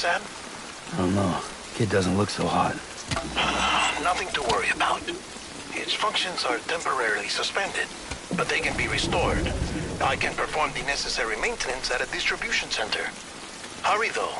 Sam? I don't know. Kid doesn't look so hot. Nothing to worry about. Its functions are temporarily suspended, but they can be restored. I can perform the necessary maintenance at a distribution center. Hurry, though.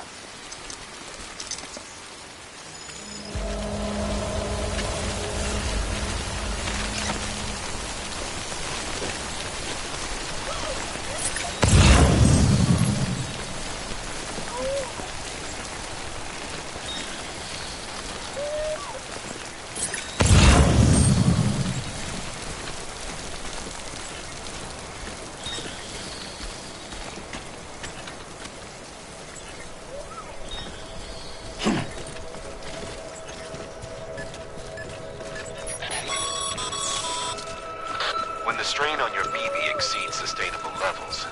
When the strain on your BB exceeds sustainable levels,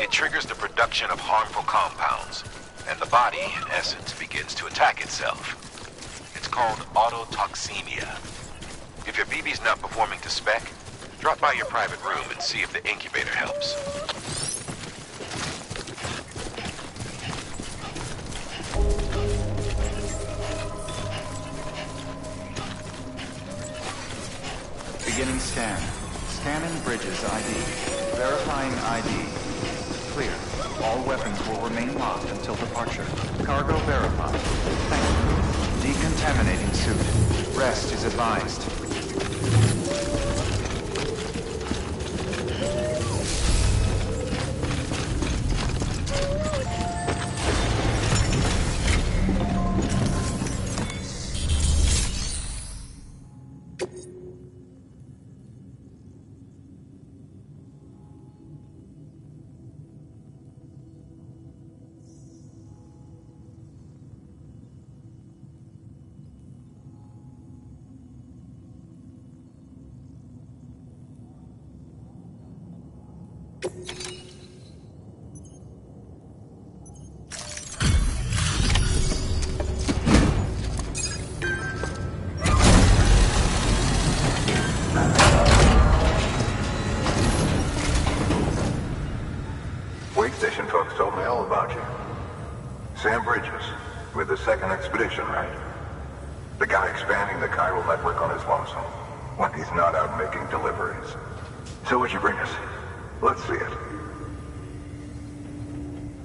it triggers the production of harmful compounds, and the body, in essence, begins to attack itself. It's called autotoxemia. If your BB's not performing to spec, drop by your private room and see if the incubator helps. Beginning scan. Scanning bridges ID. Verifying ID. Clear. All weapons will remain locked until departure. Cargo verified. Thank you. Decontaminating suit. Rest is advised. Wait station folks told me all about you. Sam Bridges, with the second expedition, right? The guy expanding the chiral network on his lonesome, when he's not out making deliveries. So what'd you bring us? Let's see it.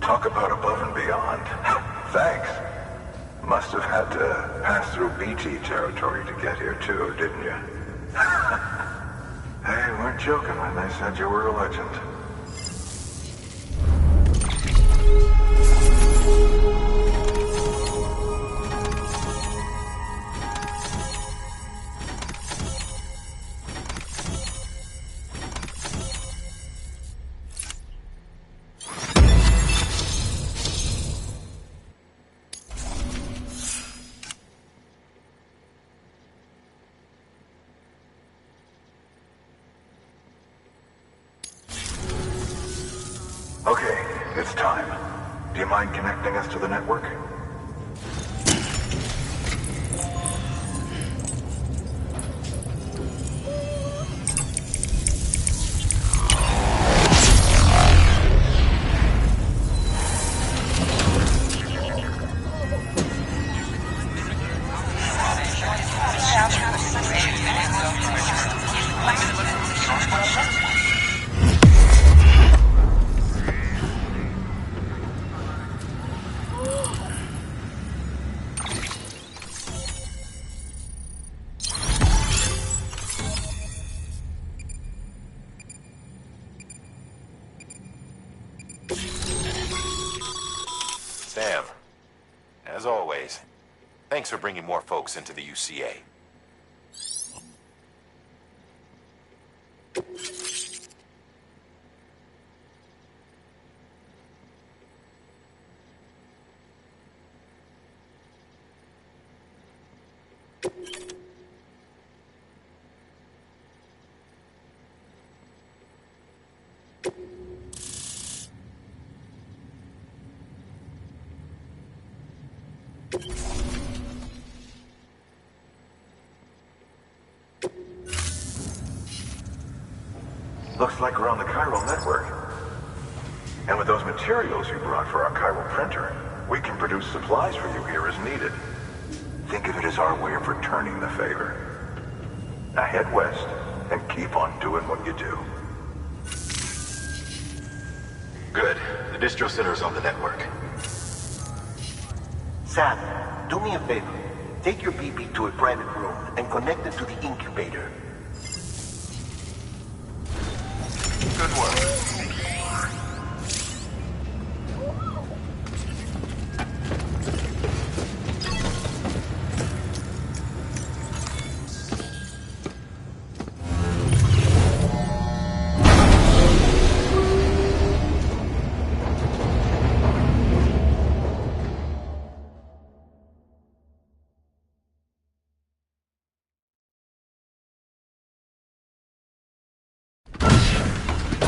Talk about above and beyond. Thanks. Must have had to pass through BT territory to get here too, didn't you? They weren't joking when they said you were a legend. Okay, it's time. Do you mind connecting us to the network? Sam, as always, thanks for bringing more folks into the UCA. Looks like we're on the chiral network. And with those materials you brought for our chiral printer, we can produce supplies for you here as needed. Think of it as our way of returning the favor. Now head west and keep on doing what you do. Good. The distro center is on the network. Sam, do me a favor. Take your BB to a private room and connect it to the incubator. Good work.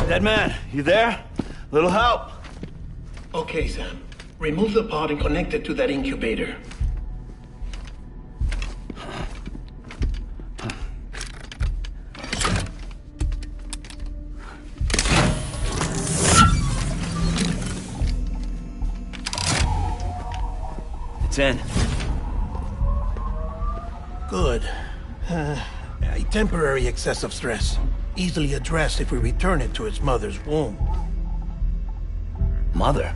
Dead man, you there? Little help? Okay, Sam. Remove the pod and connect it to that incubator. It's in. Good. A temporary excess of stress. Easily addressed if we return it to its mother's womb. Mother?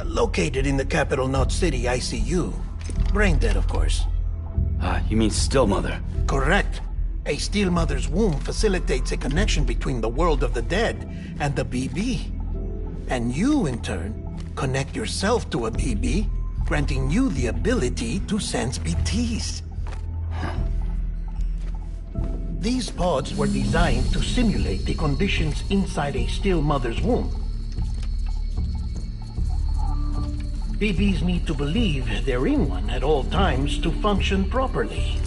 Located in the capital Knot City ICU. Brain dead, of course. You mean still mother? Correct. A still mother's womb facilitates a connection between the world of the dead and the BB. And you, in turn, connect yourself to a BB, granting you the ability to sense BTs. These pods were designed to simulate the conditions inside a still mother's womb. BBs need to believe they're in one at all times to function properly.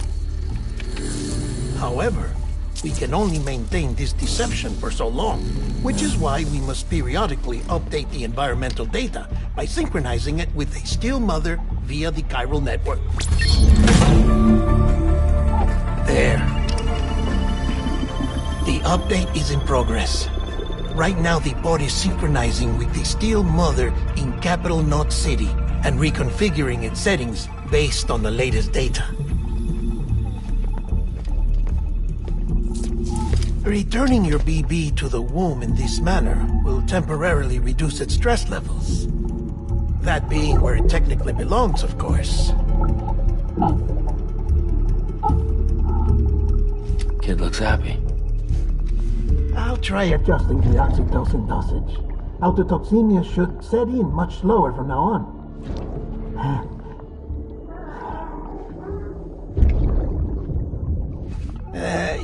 However, we can only maintain this deception for so long, which is why we must periodically update the environmental data by synchronizing it with a still mother via the chiral network. There. The update is in progress. Right now, the pod is synchronizing with the Steel Mother in Capital Knot City and reconfiguring its settings based on the latest data. Returning your BB to the womb in this manner will temporarily reduce its stress levels. That being where it technically belongs, of course. Kid looks happy. I'll try adjusting the oxytocin dosage. Autotoxemia should set in much slower from now on.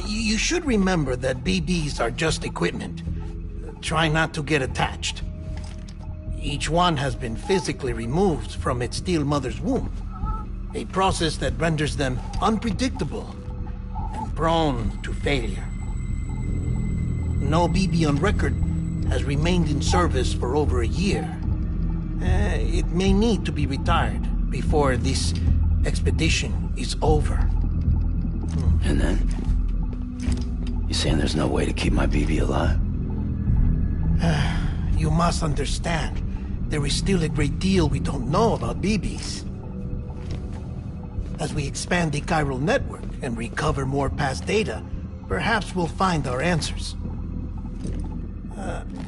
You should remember that BBs are just equipment. Try not to get attached. Each one has been physically removed from its steel mother's womb. A process that renders them unpredictable and prone to failure. No BB on record has remained in service for over a year. It may need to be retired before this expedition is over. And then? You saying there's no way to keep my BB alive? You must understand, there is still a great deal we don't know about BBs. As we expand the chiral network and recover more past data, perhaps we'll find our answers.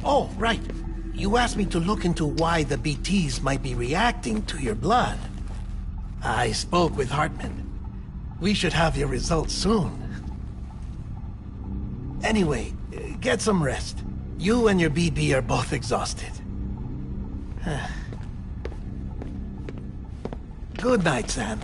Oh, right. You asked me to look into why the BTs might be reacting to your blood. I spoke with Hartman. We should have your results soon. Anyway, get some rest. You and your BB are both exhausted. Good night, Sam.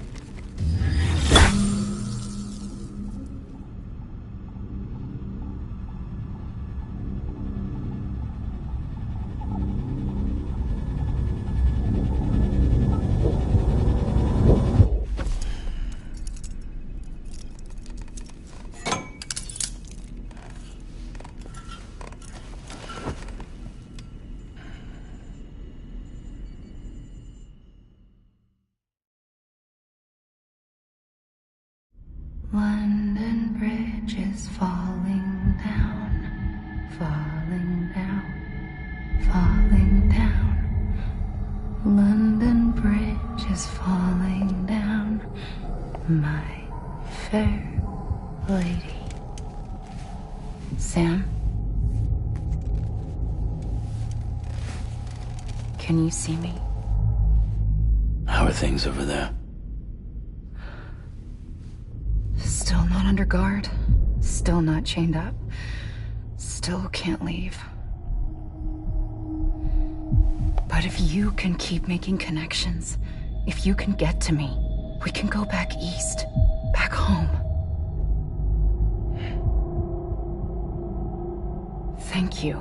London Bridge is falling down, falling down, falling down. fair lady. Sam? Can you see me? How are things over there? Still not under guard. Still not chained up. Still can't leave. But if you can keep making connections, if you can get to me, we can go back east. Back home. Thank you.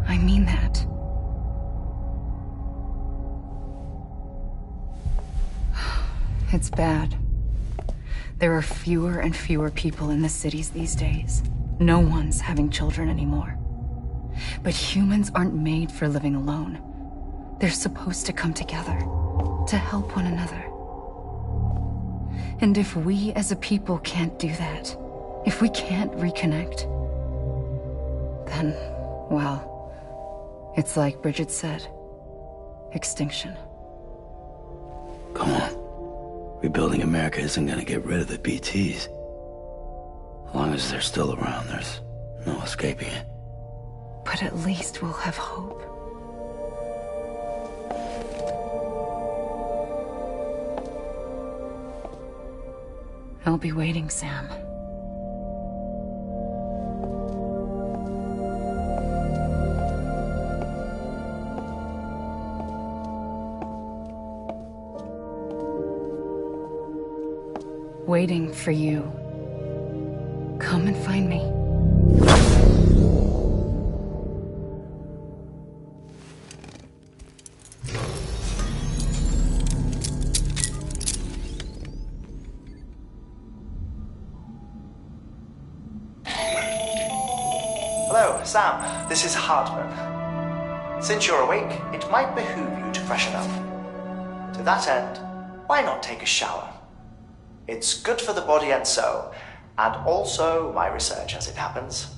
I mean that. It's bad. There are fewer and fewer people in the cities these days. No one's having children anymore. But humans aren't made for living alone. They're supposed to come together, to help one another. And if we as a people can't do that, if we can't reconnect, then, well, it's like Bridget said, extinction. Come on. Rebuilding America isn't gonna get rid of the BTs. As long as they're still around, there's no escaping it. But at least we'll have hope. I'll be waiting, Sam. Waiting for you. Come and find me. Hello, Sam. This is Hartman. Since you're awake, it might behoove you to freshen up. To that end, why not take a shower? It's good for the body and soul, and also my research as it happens.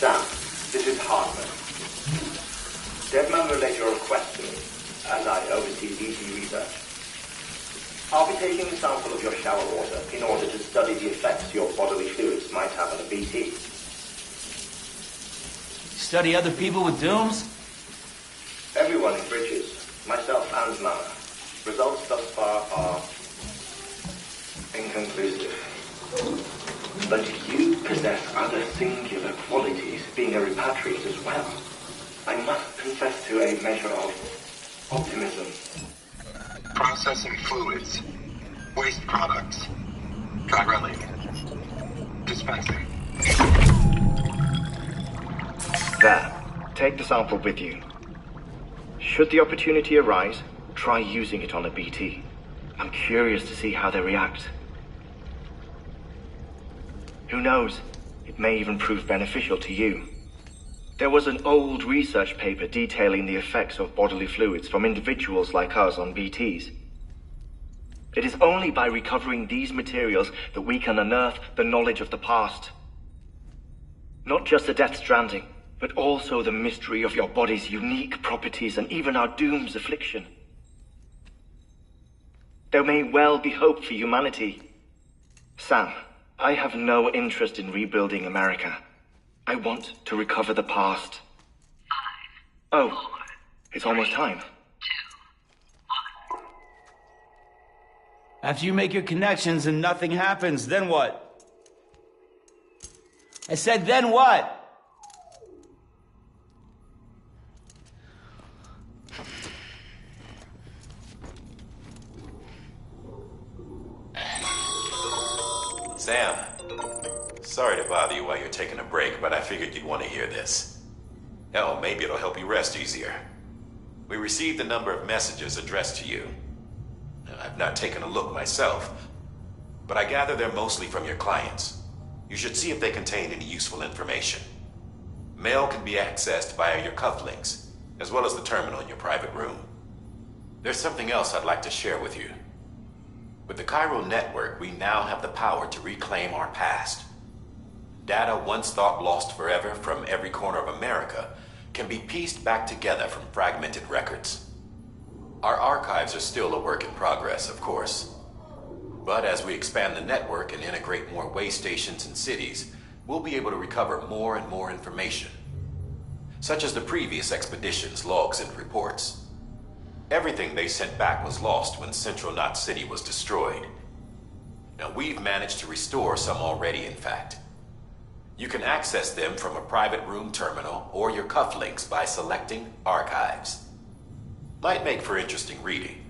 Sam, this is Hartman. Devman relayed your request to me, as I oversee BT research. I'll be taking a sample of your shower water in order to study the effects your bodily fluids might have on a BT. Study other people with dooms? Everyone in Bridges, myself and Mama. Results thus far are inconclusive. But you possess other singular qualities, being a repatriate as well. I must confess to a measure of optimism. Processing fluids. Waste products. Drilling. Dispensing. There. Take the sample with you. Should the opportunity arise, try using it on a BT. I'm curious to see how they react. Who knows? It may even prove beneficial to you. There was an old research paper detailing the effects of bodily fluids from individuals like us on BTs. It is only by recovering these materials that we can unearth the knowledge of the past. Not just the Death Stranding, but also the mystery of your body's unique properties and even our doom's affliction. There may well be hope for humanity. Sam, I have no interest in rebuilding America. I want to recover the past. 5, 4, it's almost time. 2, 1. After you make your connections and nothing happens, then what? I said, then what? Sam, sorry to bother you while you're taking a break, but I figured you'd want to hear this. Hell, maybe it'll help you rest easier. We received a number of messages addressed to you. I've not taken a look myself, but I gather they're mostly from your clients. You should see if they contain any useful information. Mail can be accessed via your cufflinks, as well as the terminal in your private room. There's something else I'd like to share with you. With the Chiral network, we now have the power to reclaim our past. Data once thought lost forever from every corner of America can be pieced back together from fragmented records. Our archives are still a work in progress, of course. But as we expand the network and integrate more way stations and cities, we'll be able to recover more and more information, such as the previous expedition's logs and reports. Everything they sent back was lost when Central Knot City was destroyed. Now, we've managed to restore some already, in fact. You can access them from a private room terminal or your cufflinks by selecting Archives. Might make for interesting reading.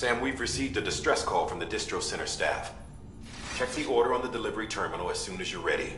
Sam, we've received a distress call from the Distro Center staff. Check the order on the delivery terminal as soon as you're ready.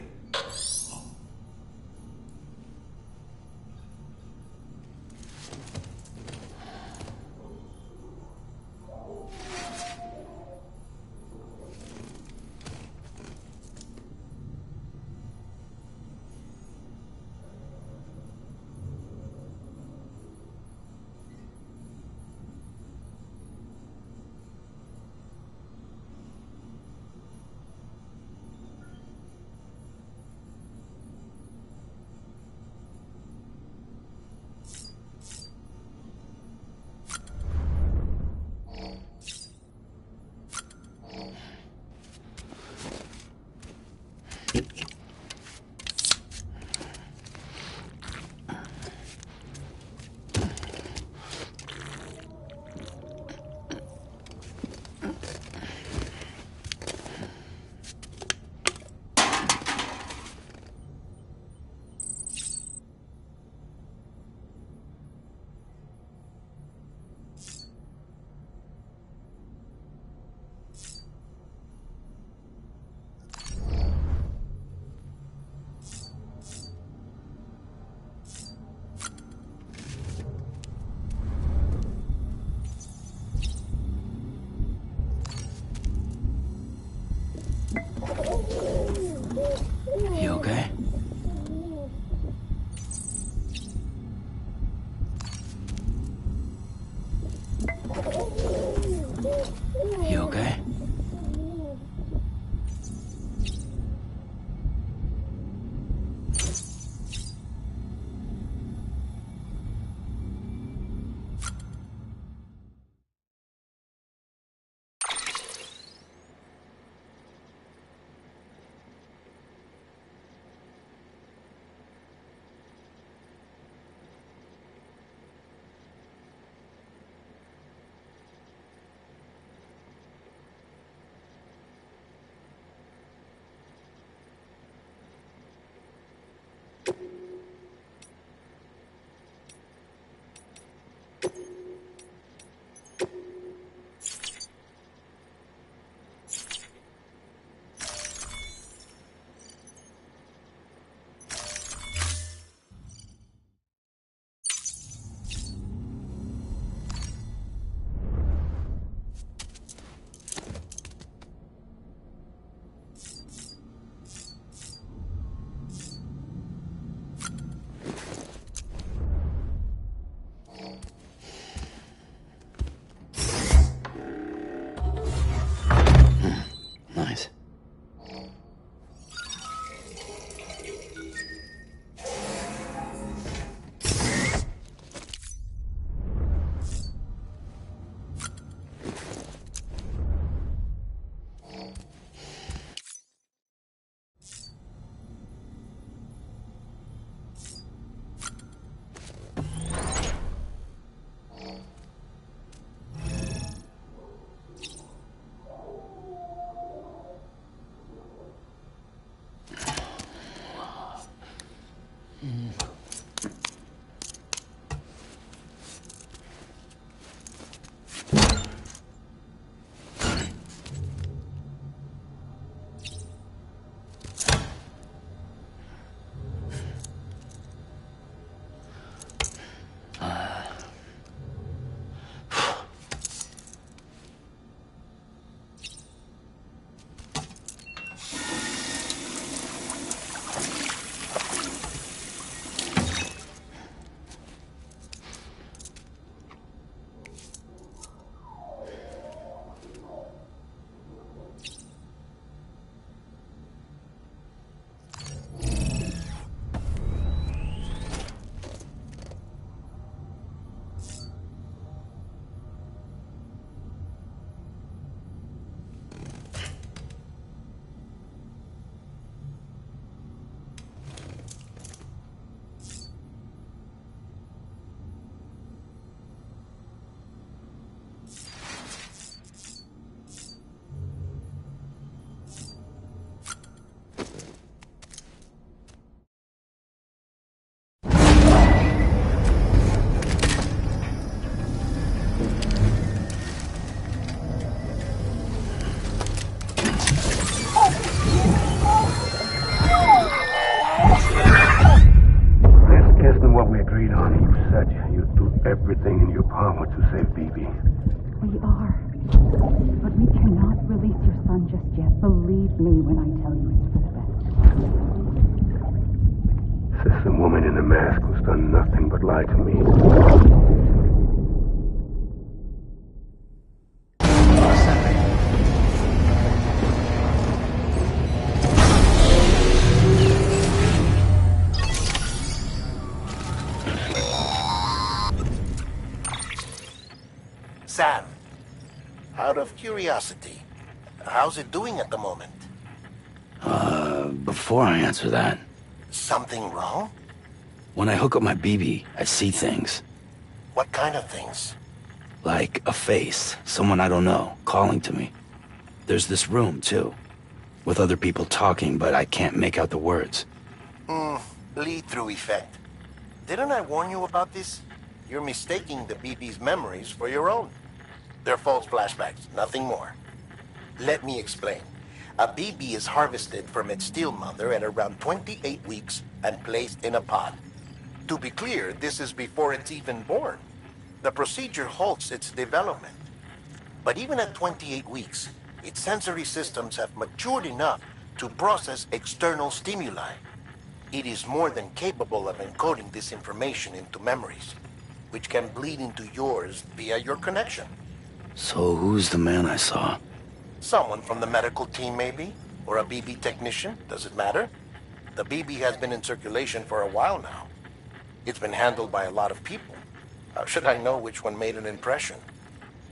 what we agreed on. You said you'd do everything in your power to save BB. We are. But we cannot release your son just yet. Believe me when I tell you it's for the best. Says the woman in the mask who's done nothing but lie to me. Sam, out of curiosity, how's it doing at the moment? Before I answer that... Something wrong? When I hook up my BB, I see things. What kind of things? Like a face, someone I don't know, calling to me. There's this room, too, with other people talking, but I can't make out the words. Lead-through effect. Didn't I warn you about this? You're mistaking the BB's memories for your own. They're false flashbacks, nothing more. Let me explain. A BB is harvested from its steel mother at around 28 weeks and placed in a pod. To be clear, this is before it's even born. The procedure halts its development. But even at 28 weeks, its sensory systems have matured enough to process external stimuli. It is more than capable of encoding this information into memories, which can bleed into yours via your connection. So who's the man I saw? Someone from the medical team, maybe? Or a BB technician? Does it matter? The BB has been in circulation for a while now. It's been handled by a lot of people. How should I know which one made an impression?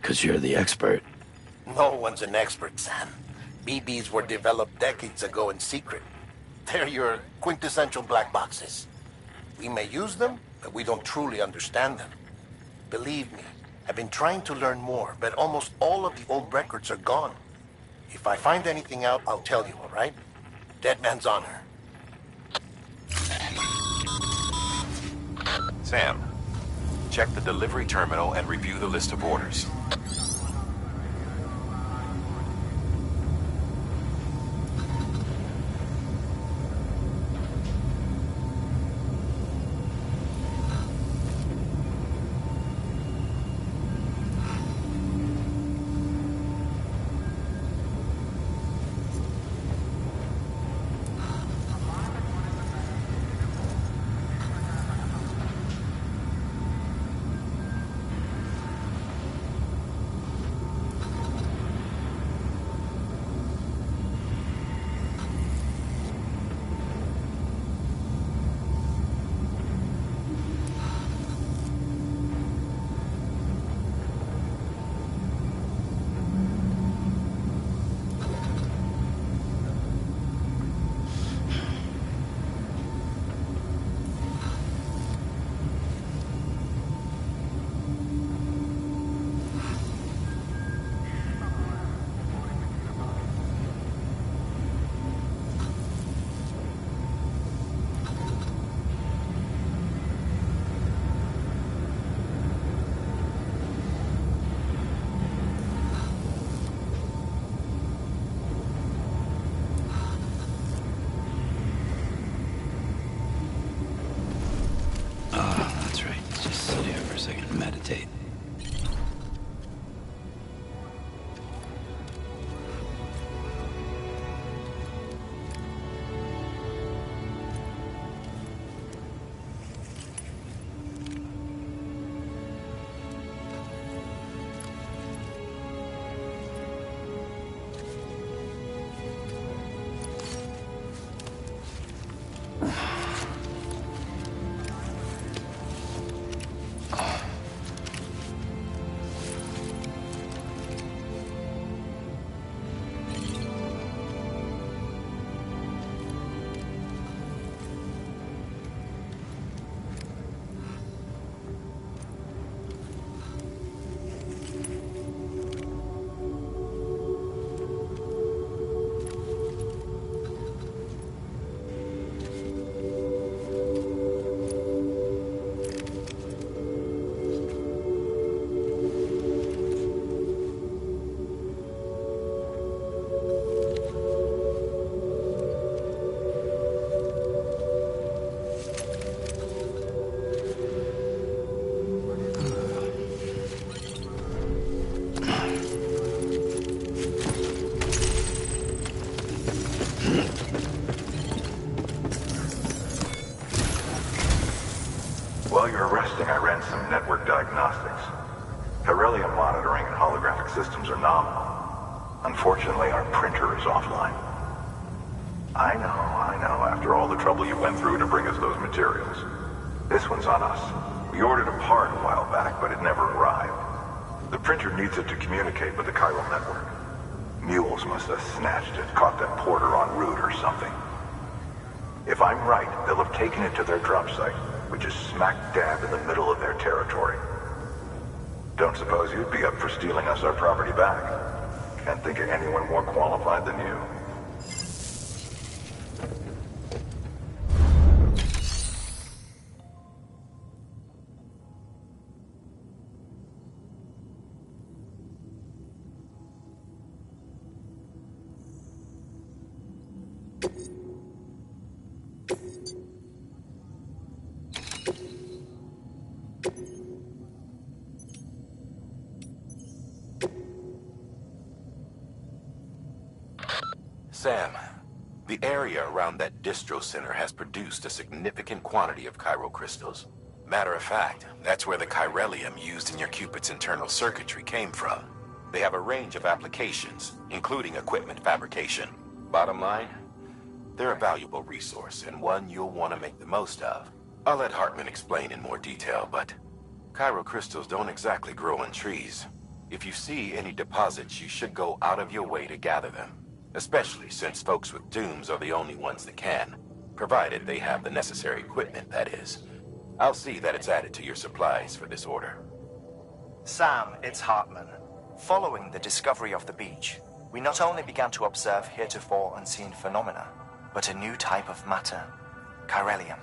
'Cause you're the expert. No one's an expert, Sam. BBs were developed decades ago in secret. They're your quintessential black boxes. We may use them, but we don't truly understand them. Believe me, I've been trying to learn more, but almost all of the old records are gone. If I find anything out, I'll tell you, all right? Dead man's honor. Sam, check the delivery terminal and review the list of orders. Meditate. While you were resting, I ran some network diagnostics. Beryllium monitoring and holographic systems are nominal. Unfortunately, our printer is offline. I know, after all the trouble you went through to bring us those materials. This one's on us. We ordered a part a while back, but it never arrived. The printer needs it to communicate with the chiral network. Mules must have snatched it, caught that porter en route or something. If I'm right, they'll have taken it to their drop site, which is smack dab in the middle of their territory. Don't suppose you'd be up for stealing us our property back? Can't think of anyone more qualified than you. Sam, the area around that distro center has produced a significant quantity of chiral crystals. Matter of fact, that's where the chiralium used in your Cupid's internal circuitry came from. They have a range of applications, including equipment fabrication. Bottom line, they're a valuable resource and one you'll want to make the most of. I'll let Hartman explain in more detail, but chiral crystals don't exactly grow on trees. If you see any deposits, you should go out of your way to gather them. Especially since folks with dooms are the only ones that can, provided they have the necessary equipment, that is. I'll see that it's added to your supplies for this order. Sam, it's Hartman. Following the discovery of the beach, we not only began to observe heretofore unseen phenomena, but a new type of matter, chiralium.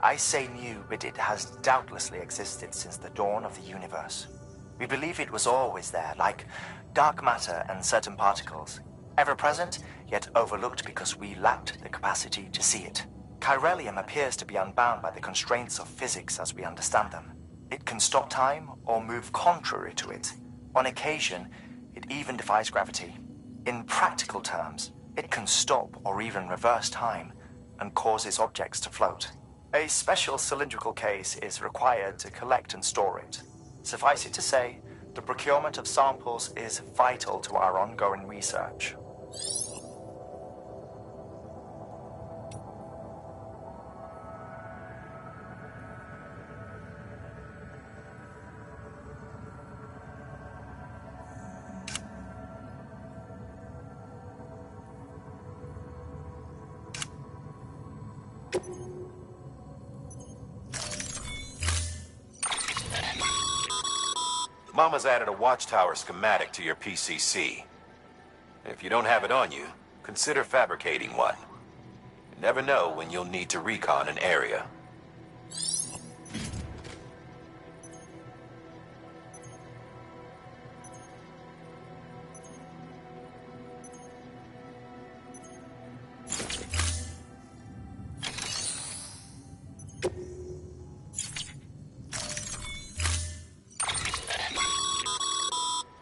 I say new, but it has doubtlessly existed since the dawn of the universe. We believe it was always there, like dark matter and certain particles. Ever present, yet overlooked because we lacked the capacity to see it. Chiralium appears to be unbound by the constraints of physics as we understand them. It can stop time or move contrary to it. On occasion, it even defies gravity. In practical terms, it can stop or even reverse time and causes objects to float. A special cylindrical case is required to collect and store it. Suffice it to say, the procurement of samples is vital to our ongoing research. Mama's added a watchtower schematic to your PCC. If you don't have it on you, consider fabricating one. You never know when you'll need to recon an area.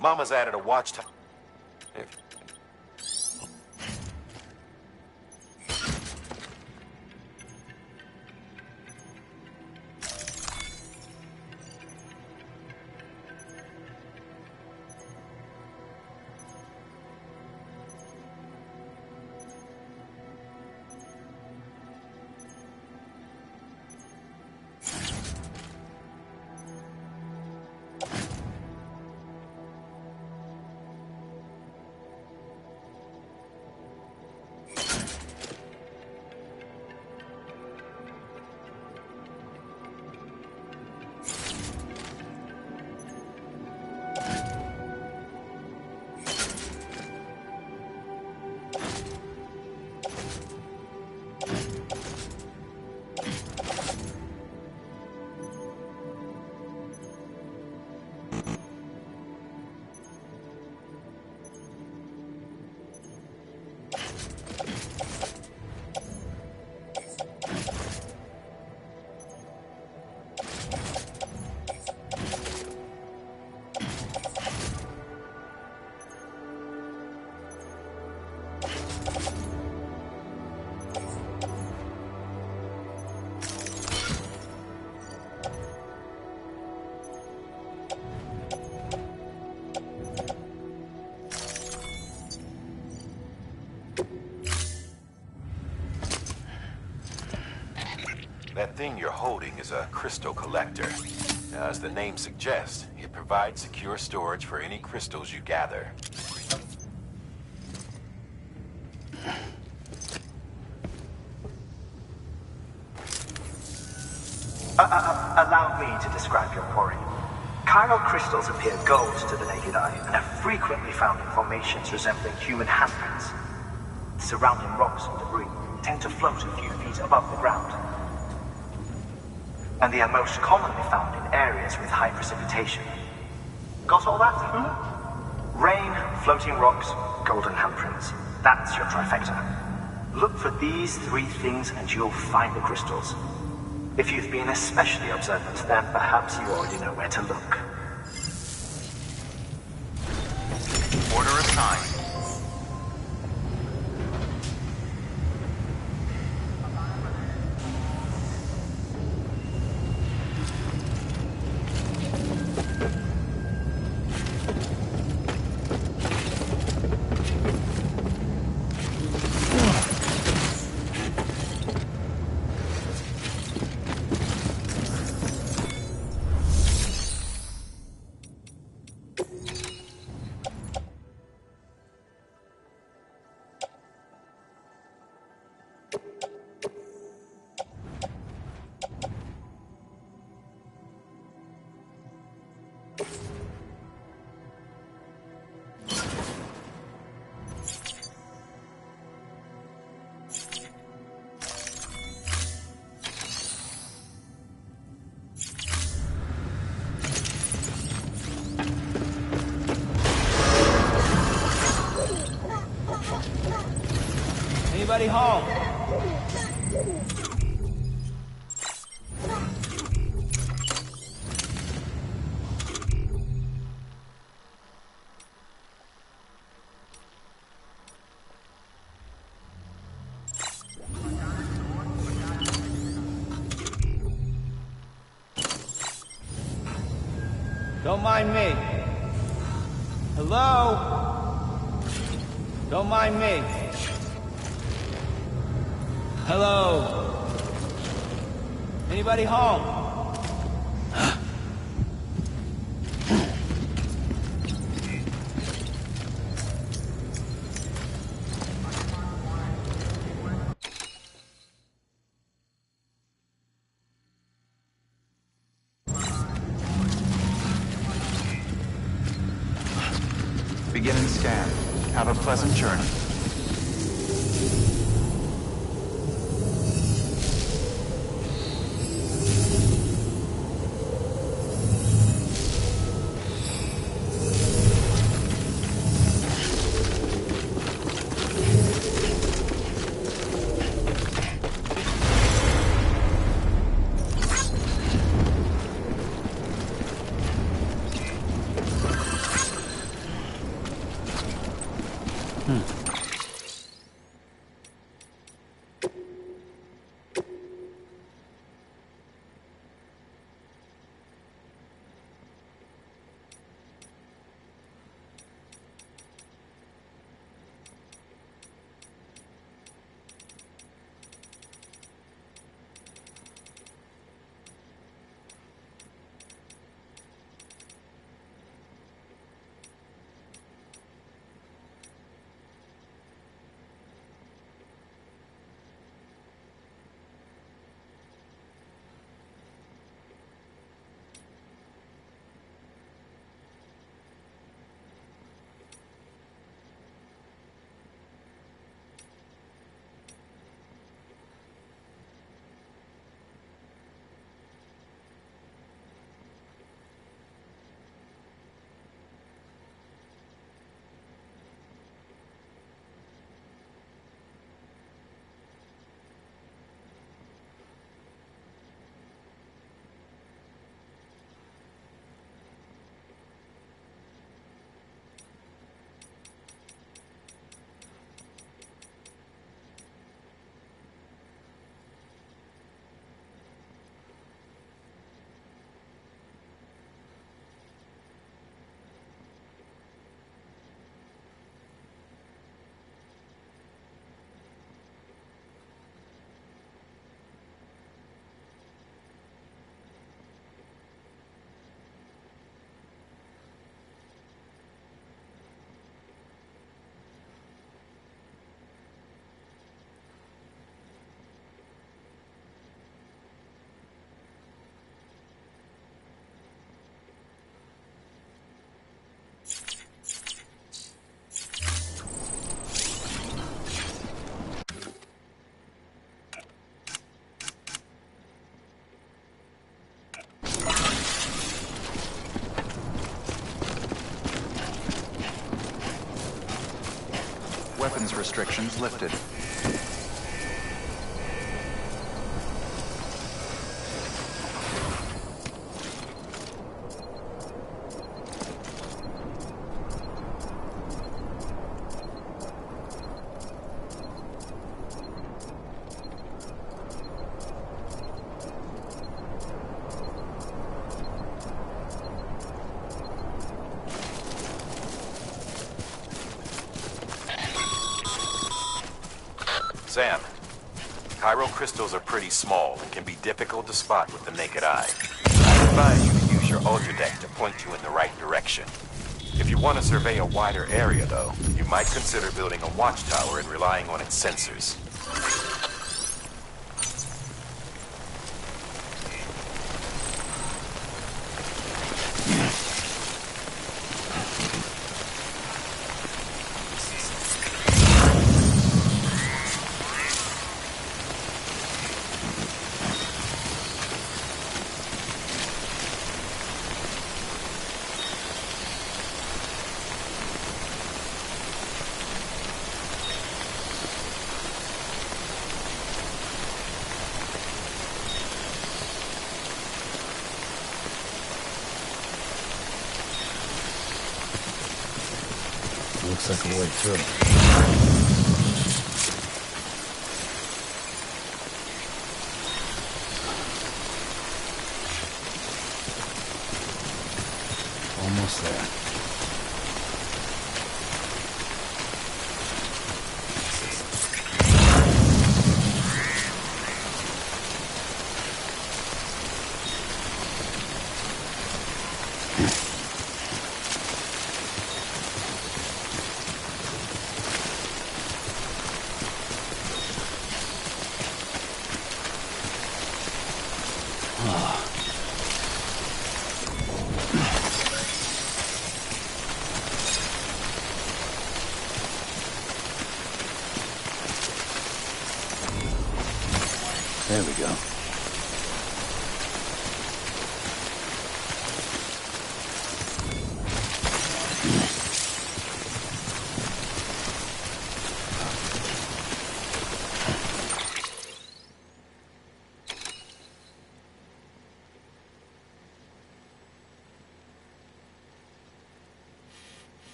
Mama's added a watchtower. That thing you're holding is a crystal collector. Now, as the name suggests, it provides secure storage for any crystals you gather. Allow me to describe your quarry. Chiral crystals appear gold to the naked eye and are frequently found in formations resembling human handprints. Surrounding rocks and debris tend to float a few feet above the ground. And they are most commonly found in areas with high precipitation. Got all that? Rain, floating rocks, golden handprints. That's your trifecta. Look for these three things and you'll find the crystals. If you've been especially observant, then perhaps you already know where to look. Order assigned. Anybody home? Don't mind me. Hello? Don't mind me. Hello? Anybody home? Beginning scan. Have a pleasant journey. weapons restrictions lifted. Sam, chiral crystals are pretty small and can be difficult to spot with the naked eye. I advise you to use your ultradeck to point you in the right direction. If you want to survey a wider area, though, you might consider building a watchtower and relying on its sensors. Looks like a way through. Almost there. There we go.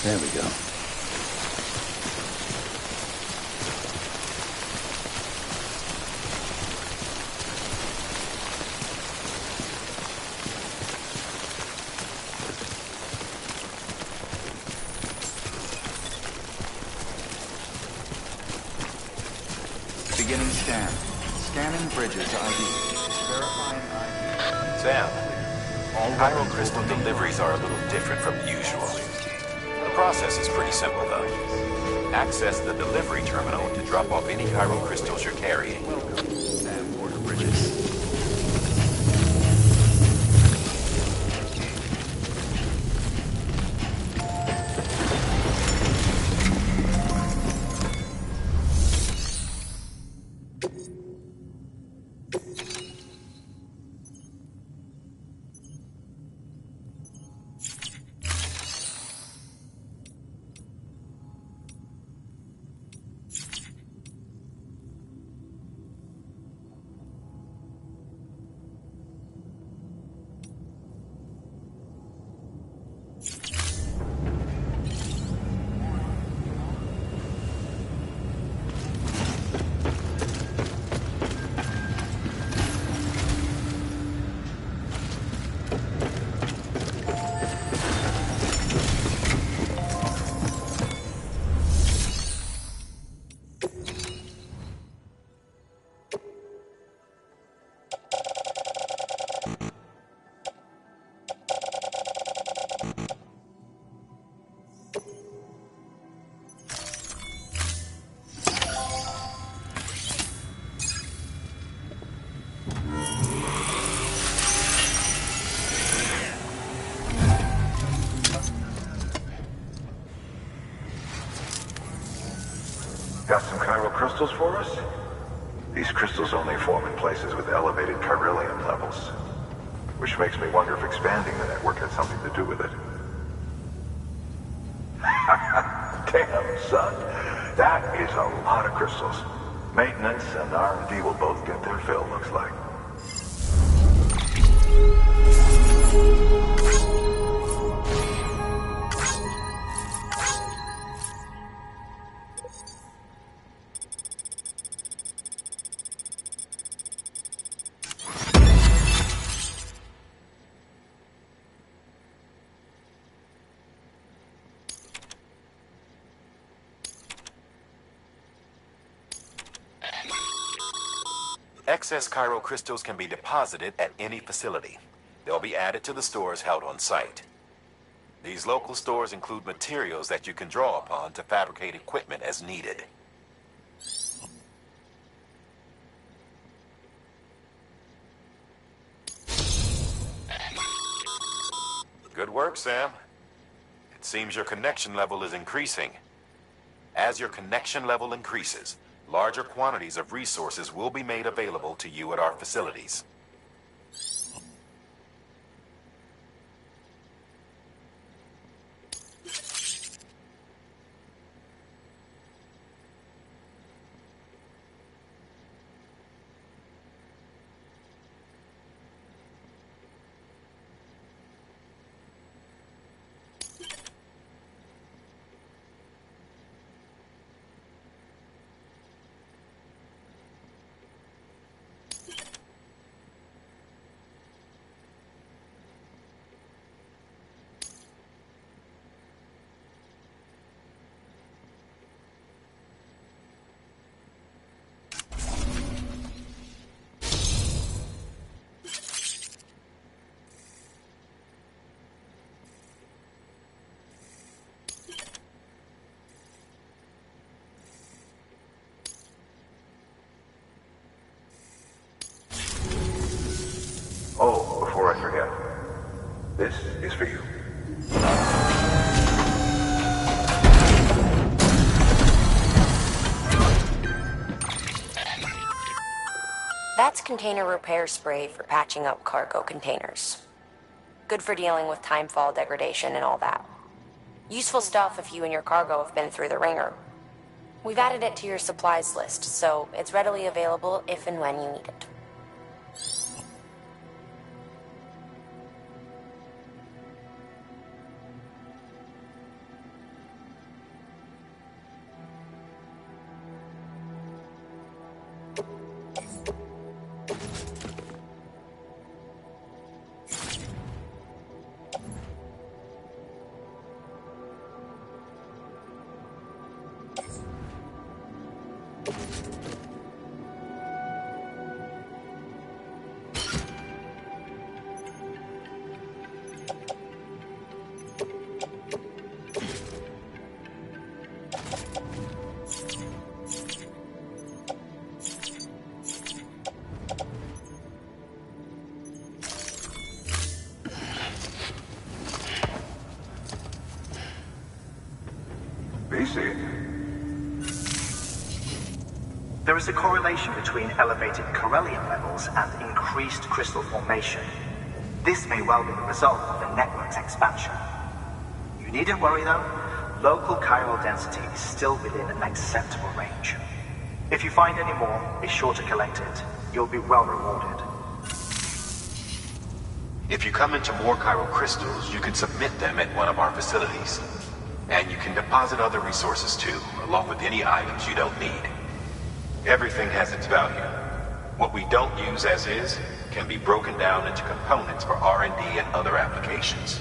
There we go. Beginning scan. Scanning bridges ID. Verifying ID. Sam, All Pyro weapons crystal will remain deliveries are a little different from usual. The process is pretty simple, though. Access the delivery terminal to drop off any Pyro crystals you're carrying. And order bridges. Got some chiral crystals for us? These crystals only form in places with elevated chiralium levels. Which makes me wonder if expanding the network had something to do with it. Damn, son. That is a lot of crystals. Maintenance and R&D will both get their fill, looks like. Excess Chiral crystals can be deposited at any facility. They'll be added to the stores held on site. These local stores include materials that you can draw upon to fabricate equipment as needed. Good work, Sam. It seems your connection level is increasing. As your connection level increases, larger quantities of resources will be made available to you at our facilities. Oh, before I forget, this is for you. That's container repair spray for patching up cargo containers. Good for dealing with timefall degradation and all that. Useful stuff if you and your cargo have been through the ringer. We've added it to your supplies list, so it's readily available if and when you need it. We see it. There is a correlation between elevated Corellium levels and increased crystal formation. This may well be the result of the network's expansion. You needn't worry though. Local chiral density is still within an acceptable range. If you find any more, be sure to collect it. You'll be well rewarded. If you come into more chiral crystals, you can submit them at one of our facilities. And you can deposit other resources too, along with any items you don't need. Everything has its value. What we don't use as is can be broken down into components for R&D and other applications.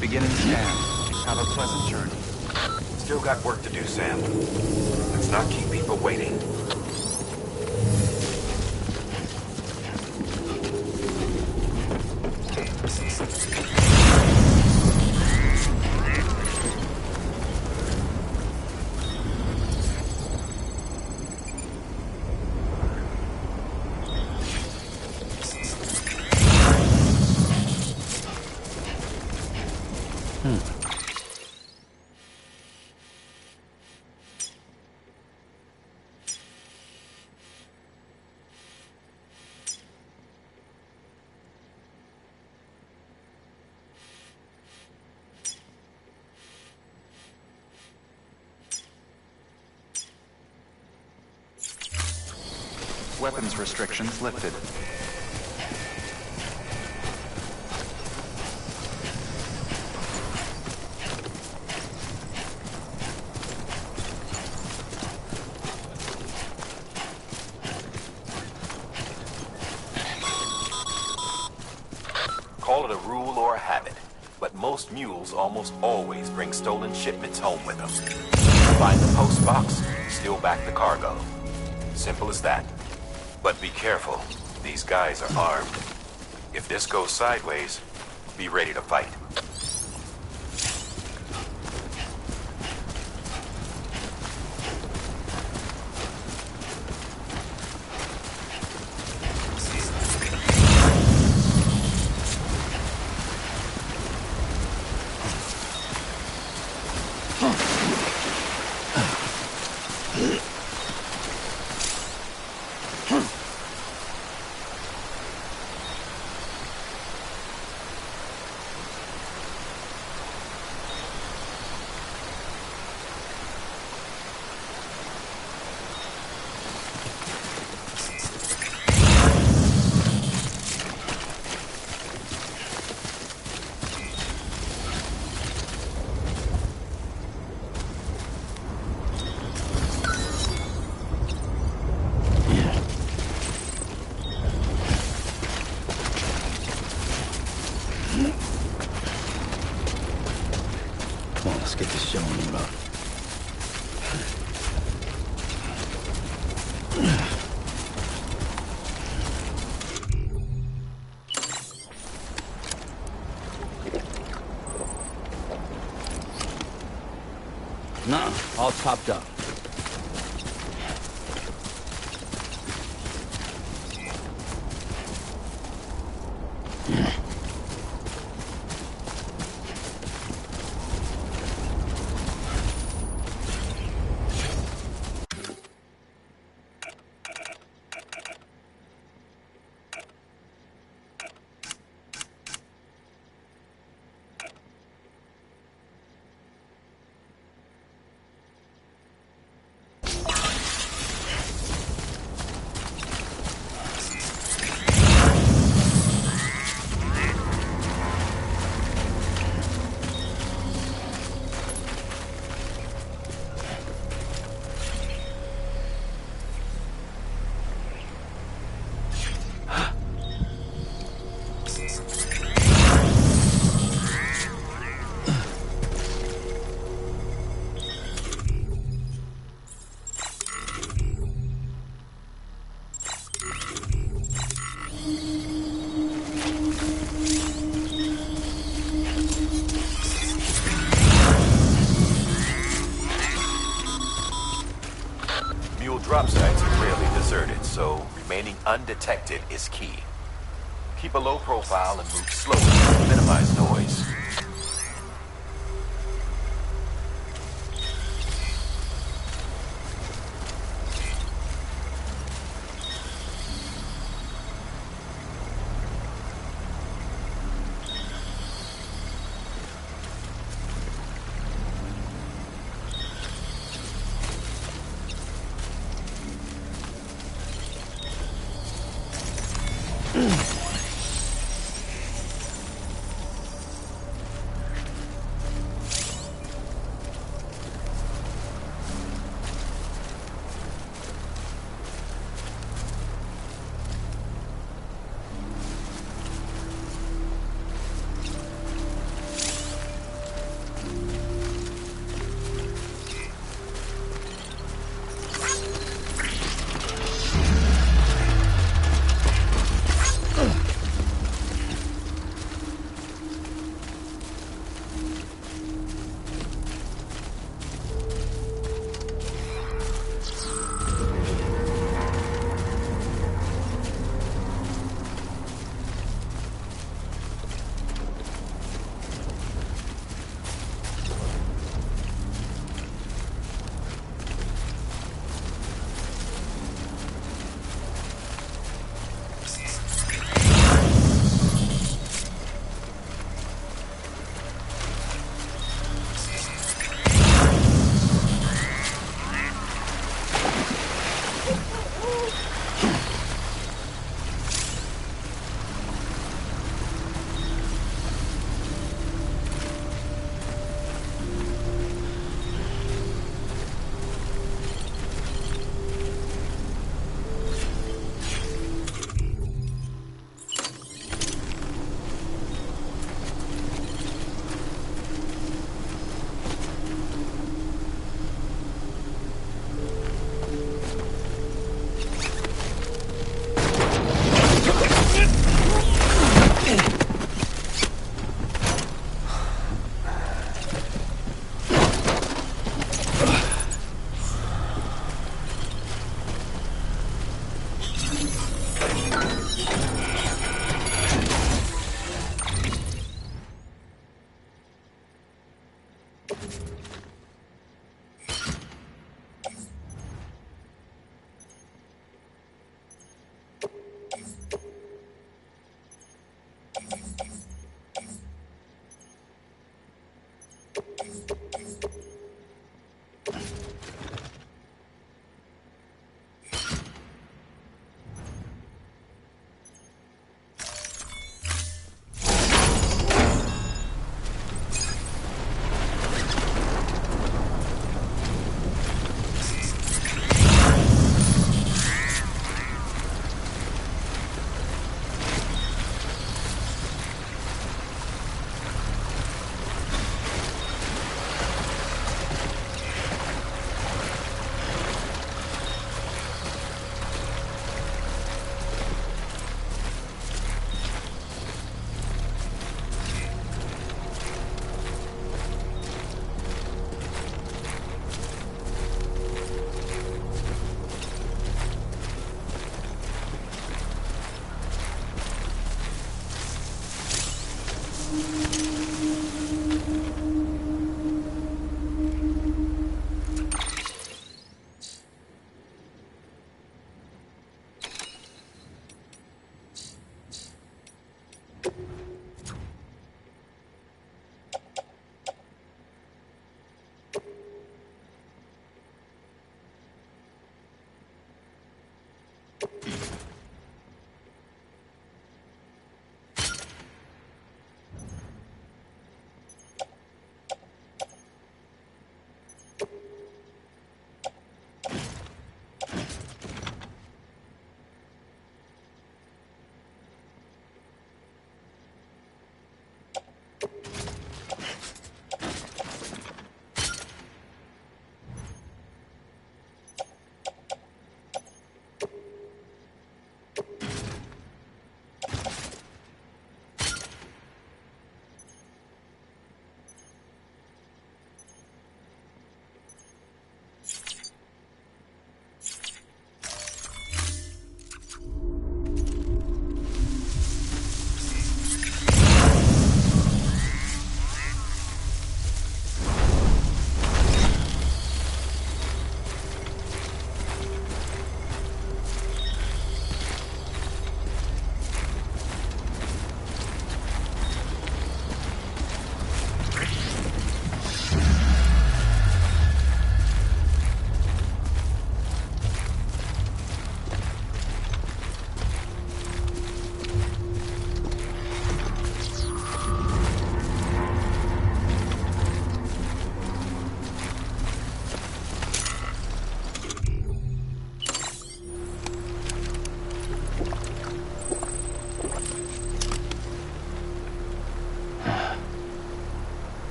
Beginning scan. Have a pleasant journey. Still got work to do, Sam. Let's not keep people waiting. Weapons restrictions lifted. Call it a rule or a habit, but most mules almost always bring stolen shipments home with them. Find the post box, steal back the cargo. Simple as that. But be careful. These guys are armed. If this goes sideways, be ready to fight. All topped up. Drop sites are rarely deserted, so remaining undetected is key. Keep a low profile and move slowly to minimize noise.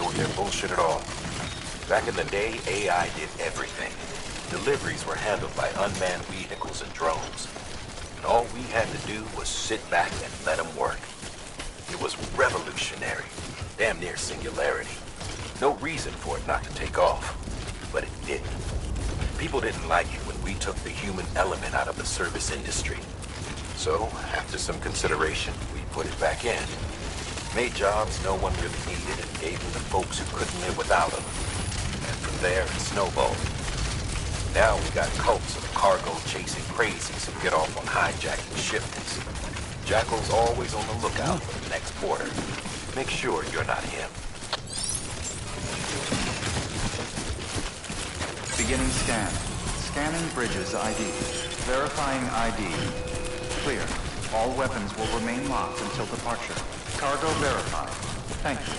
deal with their bullshit at all. Back in the day, AI did everything. Deliveries were handled by unmanned vehicles and drones. And all we had to do was sit back and let them work. It was revolutionary. Damn near singularity. No reason for it not to take off. But it didn't. People didn't like it when we took the human element out of the service industry. So, after some consideration, we put it back in. Made jobs no one really needed and gave them to folks who couldn't live without them. And from there, it snowballed. Now we got cults of cargo-chasing crazies who get off on hijacking shipments. Jackal's always on the lookout for the next border. Make sure you're not him. Beginning scan. Scanning Bridges ID. Verifying ID. Clear. All weapons will remain locked until departure. Cargo verified. Thank you.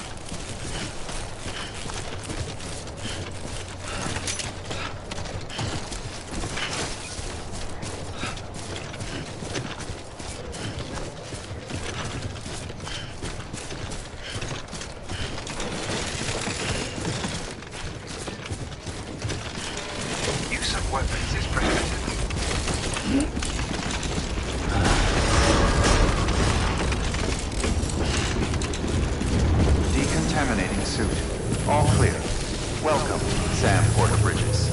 Use of weapons is prohibited. Decontaminating suit. All clear. Welcome, Sam Porter Bridges.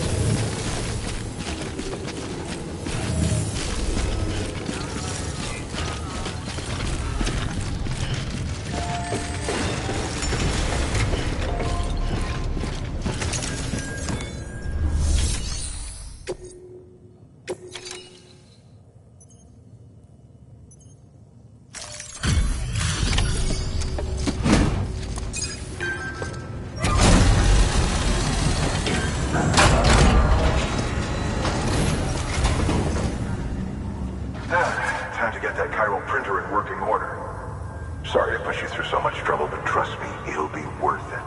Time to get that chiral printer in working order. Sorry to push you through so much trouble, but trust me, it'll be worth it.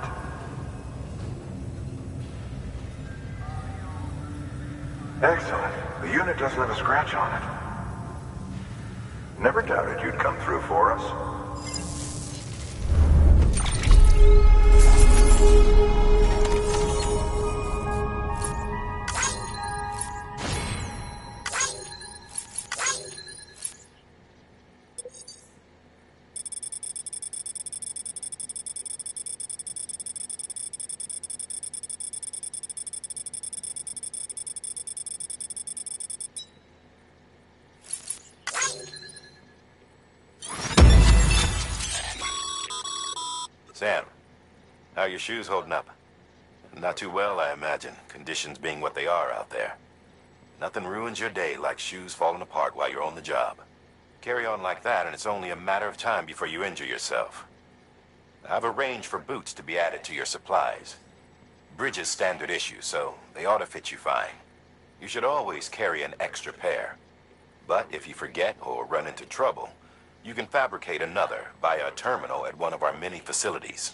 Excellent. The unit doesn't have a scratch on it. Never doubted you'd come through for us. Sam, how are your shoes holding up? Not too well, I imagine, conditions being what they are out there. Nothing ruins your day like shoes falling apart while you're on the job. Carry on like that and it's only a matter of time before you injure yourself. I've arranged for boots to be added to your supplies. Bridges standard issue, so they ought to fit you fine. You should always carry an extra pair. But if you forget or run into trouble, you can fabricate another via a terminal at one of our many facilities.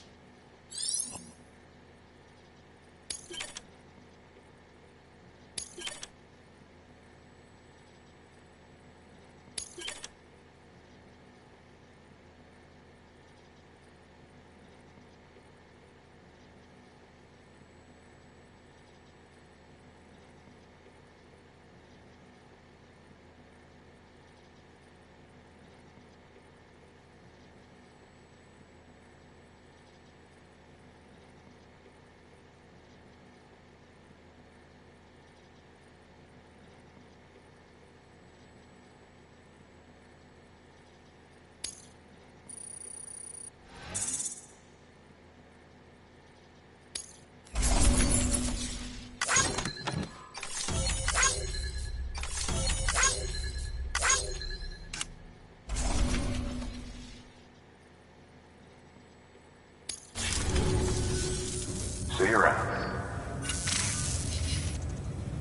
See you around.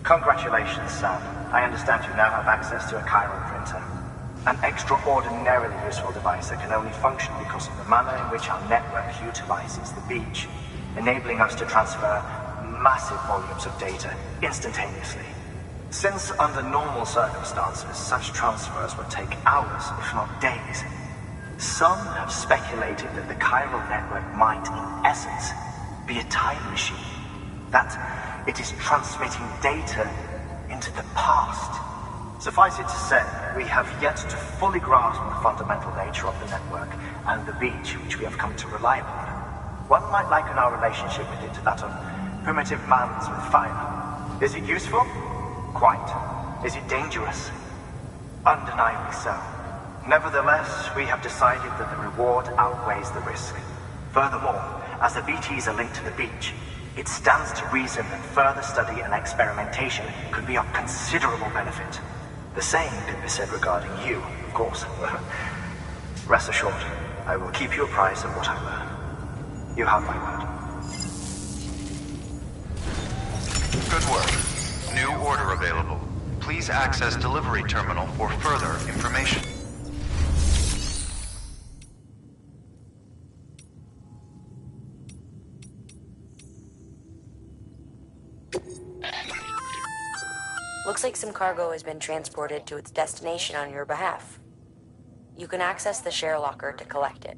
Congratulations, Sam. I understand you now have access to a chiral printer. An extraordinarily useful device that can only function because of the manner in which our network utilizes the beach, enabling us to transfer massive volumes of data instantaneously. Since under normal circumstances, such transfers would take hours, if not days, some have speculated that the chiral network might, in essence, be a time machine. That it is transmitting data into the past. Suffice it to say, we have yet to fully grasp the fundamental nature of the network and the beach which we have come to rely upon. One might liken our relationship with it to that of primitive man's with fire. Is it useful? Quite. Is it dangerous? Undeniably so. Nevertheless, we have decided that the reward outweighs the risk. Furthermore, as the BTs are linked to the beach, it stands to reason that further study and experimentation could be of considerable benefit. The same could be said regarding you, of course. Rest assured, I will keep you apprised of what I learn. You have my word. Good work. New order available. Please access delivery terminal for further information. Looks like some cargo has been transported to its destination on your behalf. You can access the share locker to collect it.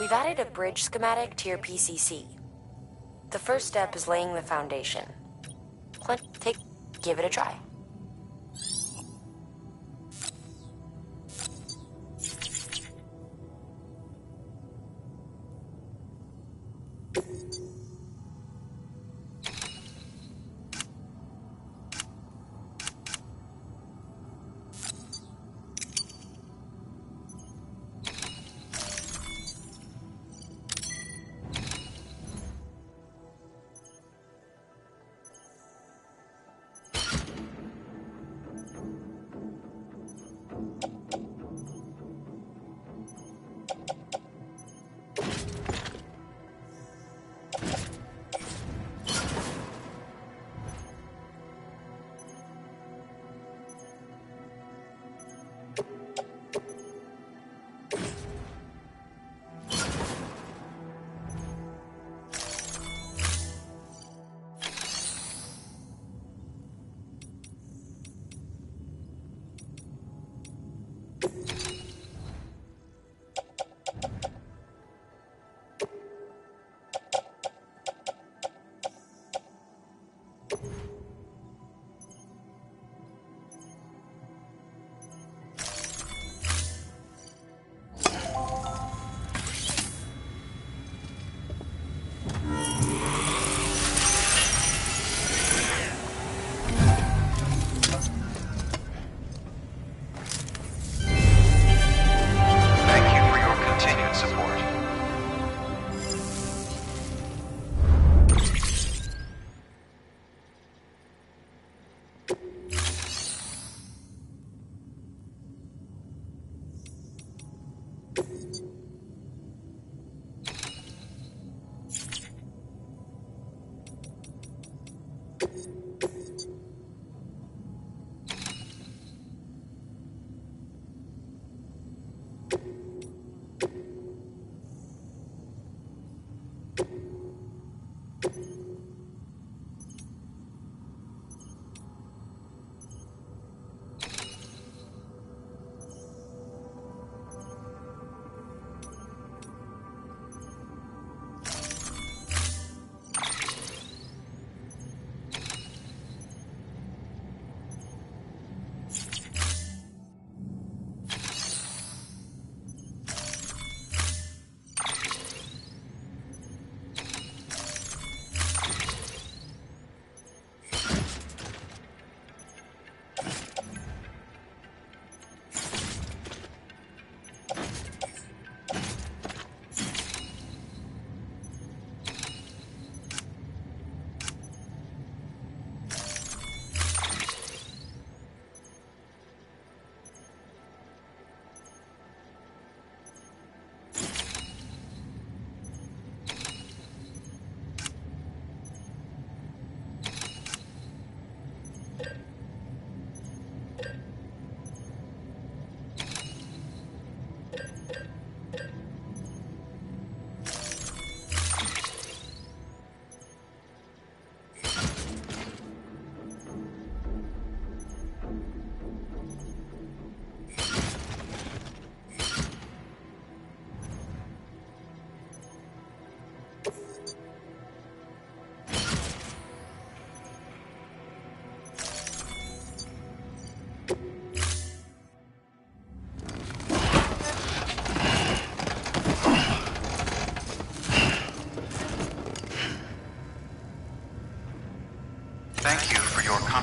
We've added a bridge schematic to your PCC. The first step is laying the foundation. Clint, give it a try.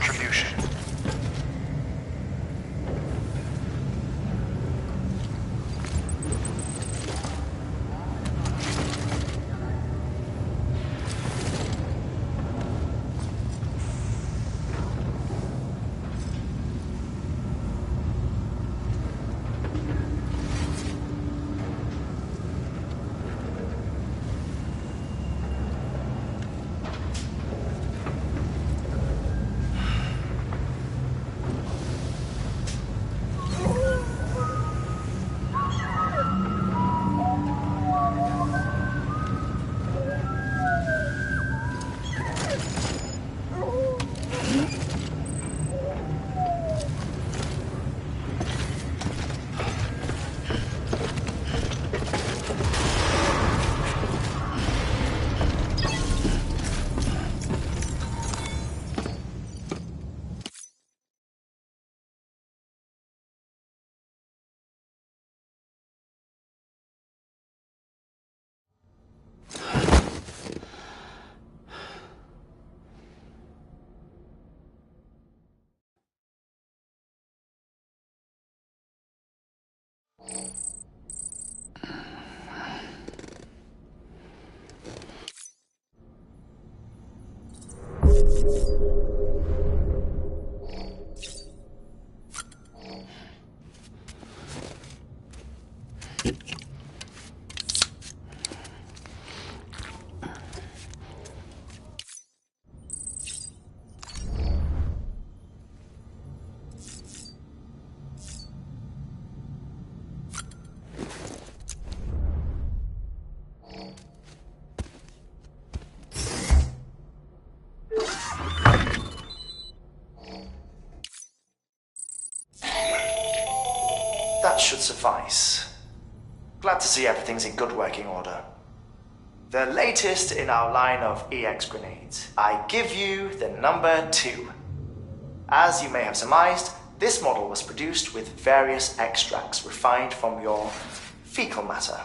contribution. That should suffice. Glad to see everything's in good working order. The latest in our line of EX grenades. I give you the number 2. As you may have surmised, this model was produced with various extracts refined from your fecal matter.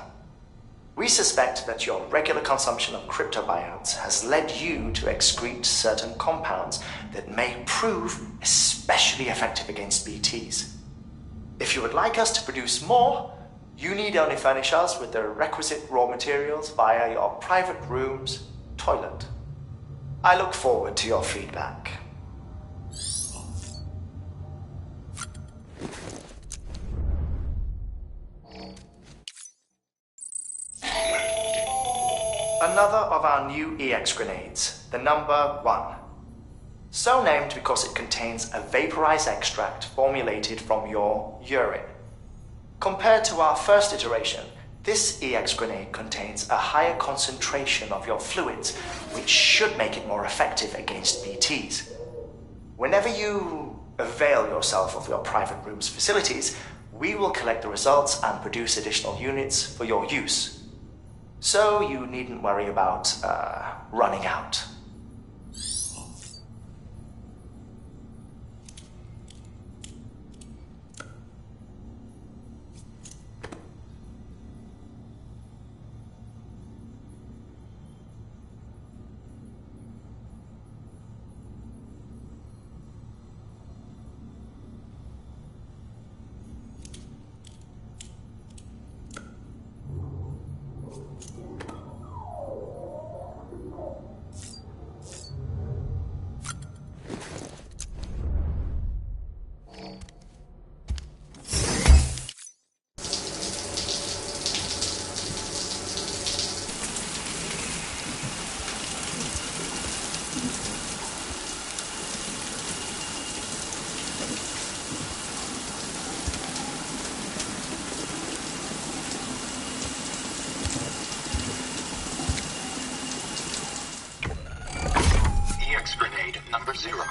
We suspect that your regular consumption of cryptobiotes has led you to excrete certain compounds that may prove especially effective against BTs. If you would like us to produce more, you need only furnish us with the requisite raw materials via your private room's toilet. I look forward to your feedback. Another of our new EX grenades, the number 1. So named because it contains a vaporized extract formulated from your urine. Compared to our first iteration, this EX grenade contains a higher concentration of your fluids, which should make it more effective against BTs. Whenever you avail yourself of your private room's facilities, we will collect the results and produce additional units for your use. So you needn't worry about running out. Grenade number 0.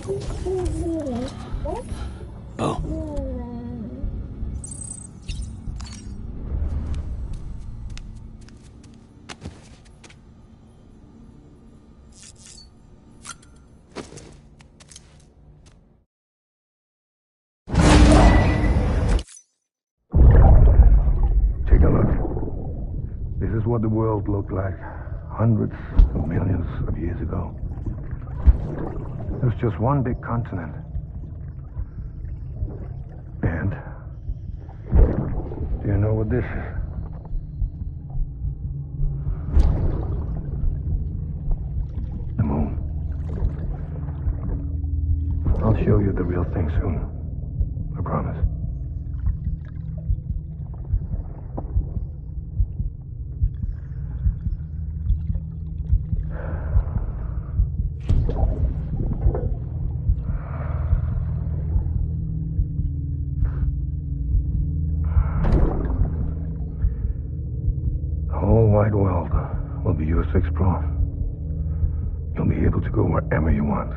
Bo. Take a look. This is what the world looked like hundreds of millions of years ago. It was just one big continent. And do you know what this is? The moon. I'll show you the real thing soon. I promise. The whole wide world will be yours to explore. You'll be able to go wherever you want.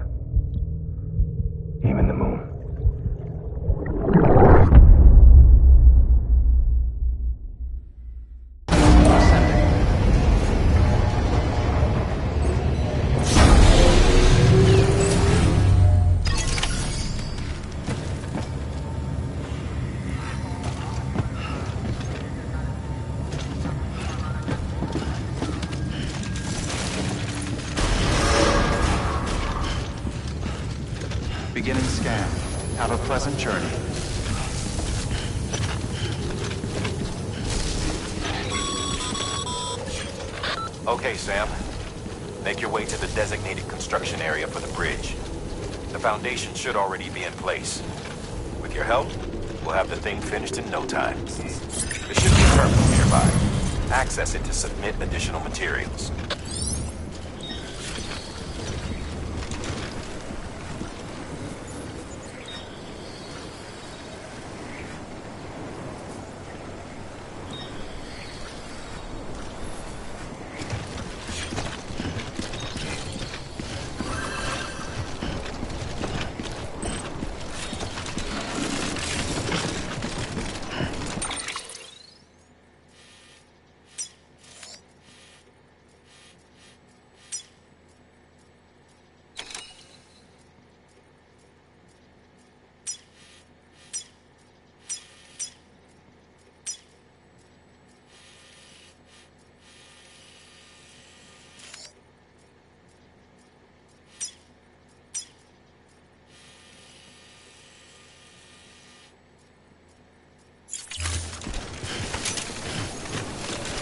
Even the moon. Beginning scan. Have a pleasant journey. Okay, Sam. Make your way to the designated construction area for the bridge. The foundation should already be in place. With your help, we'll have the thing finished in no time. There should be a terminal nearby. Access it to submit additional materials.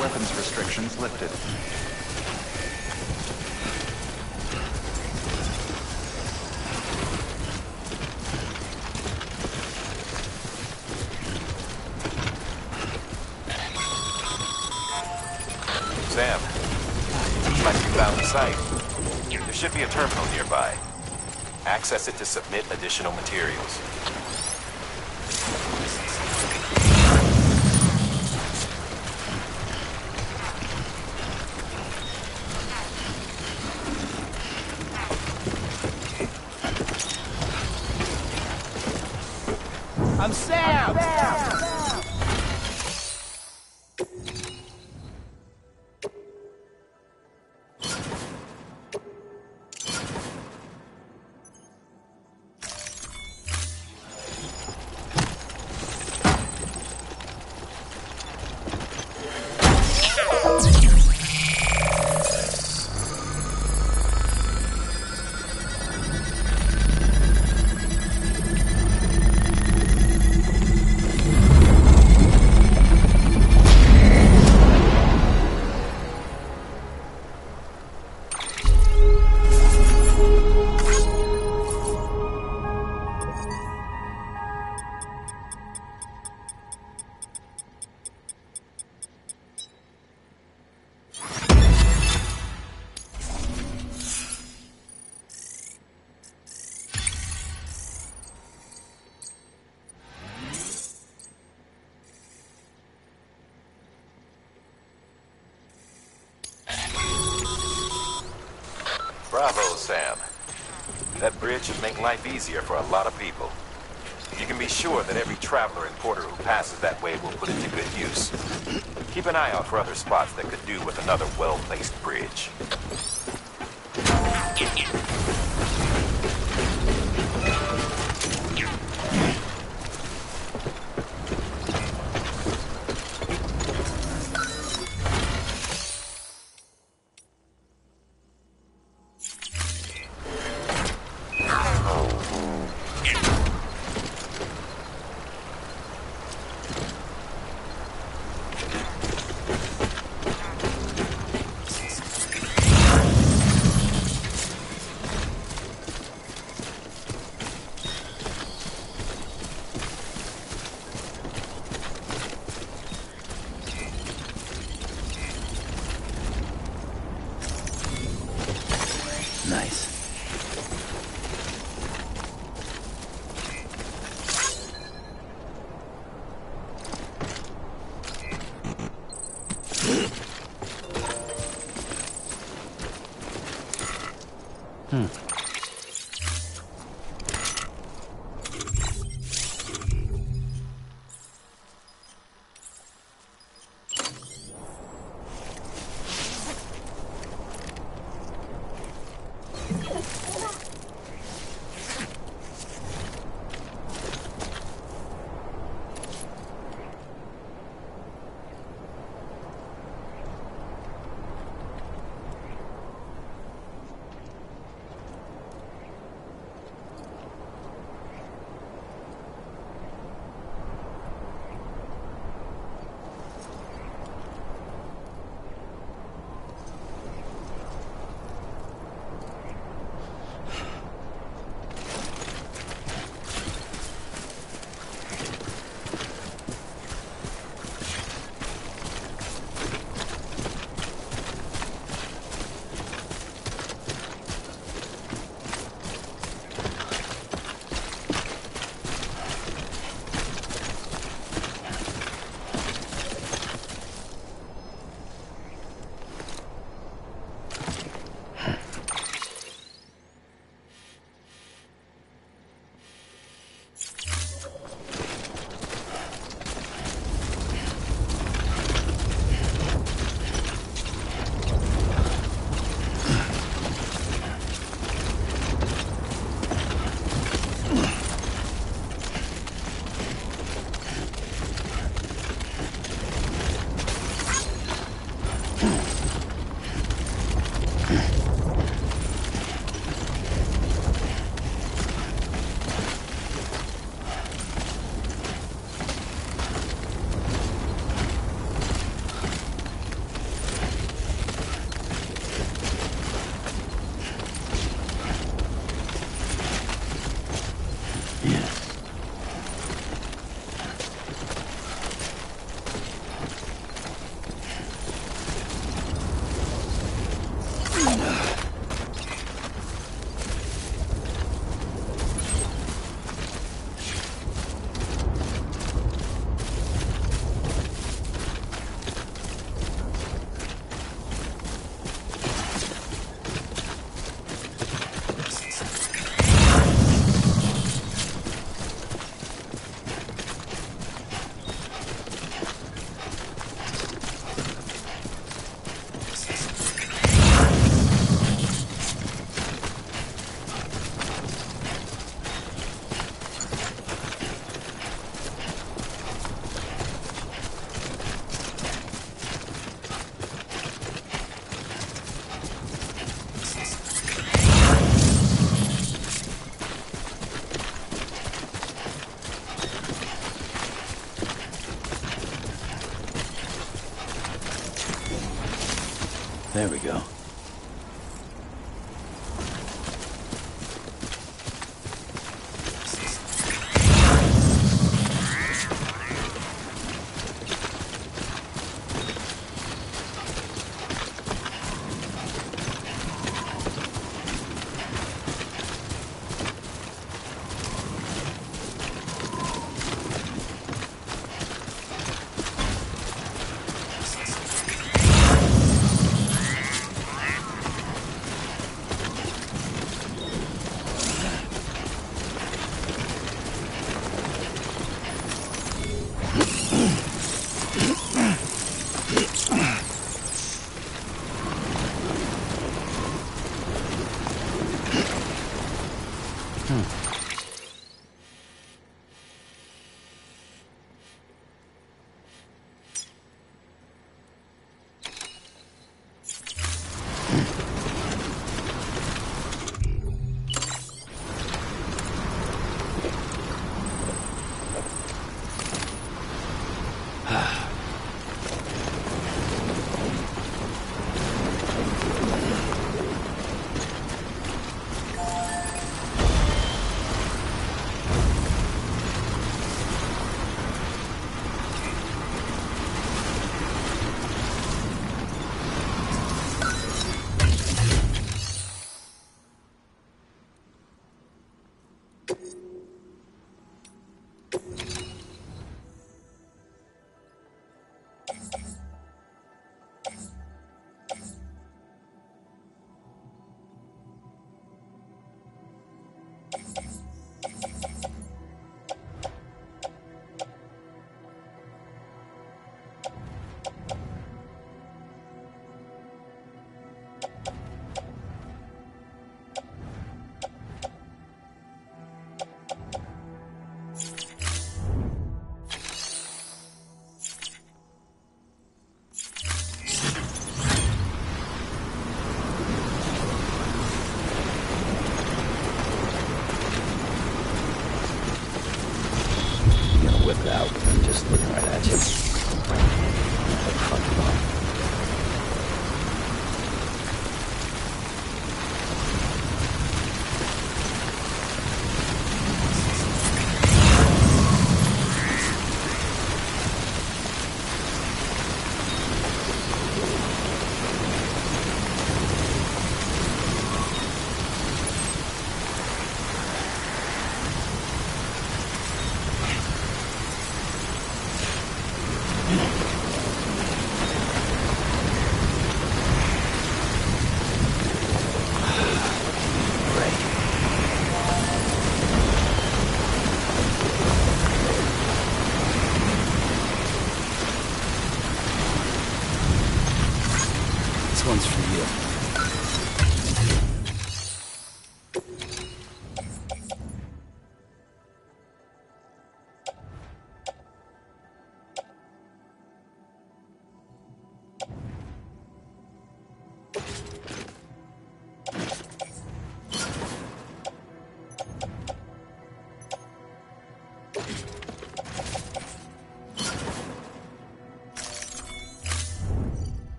Weapons restrictions lifted. Sam, looks like you found the site. There should be a terminal nearby. Access it to submit additional materials. I'm Sam! Bravo, Sam. That bridge should make life easier for a lot of people. You can be sure that every traveler and porter who passes that way will put it to good use. Keep an eye out for other spots that could do with another well-placed bridge. Nice. There we go.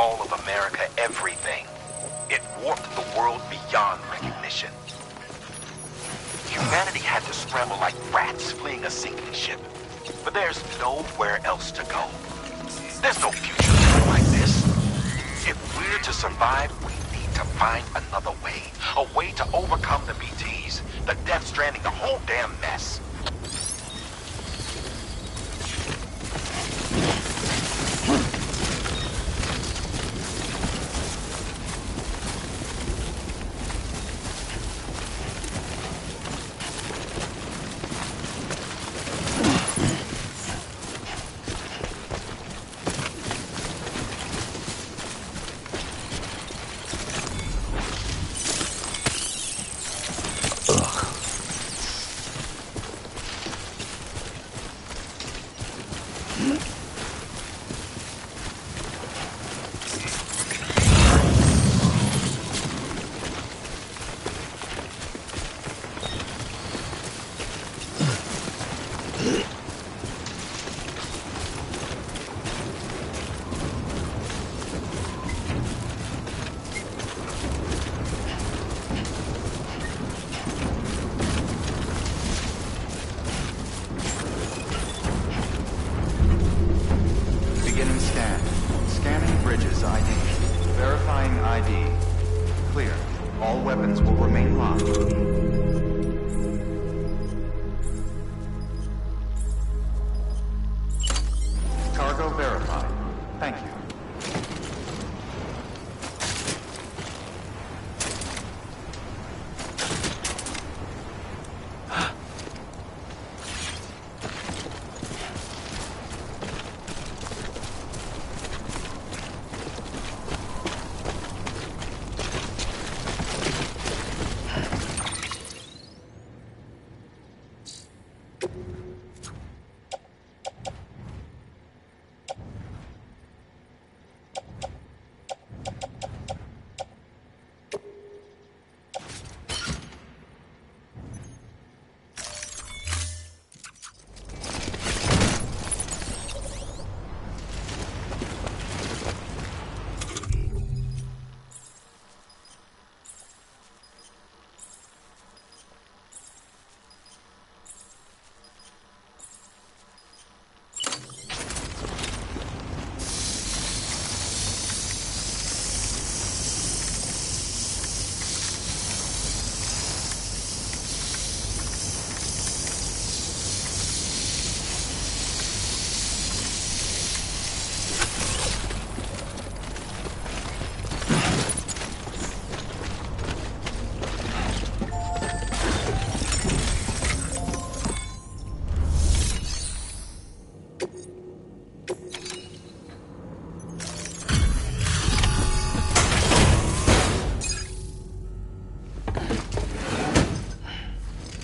all of America everything. It warped the world beyond recognition. Humanity had to scramble like rats fleeing a sinking ship. But there's nowhere else to go. There's no future like this. If we're to survive, we need to find another way. A way to overcome the BTs, the Death Stranding, the whole damn mess. Beginning scan. Scanning bridges ID. Verifying ID. Clear. All weapons will remain locked. Cargo verified. Thank you.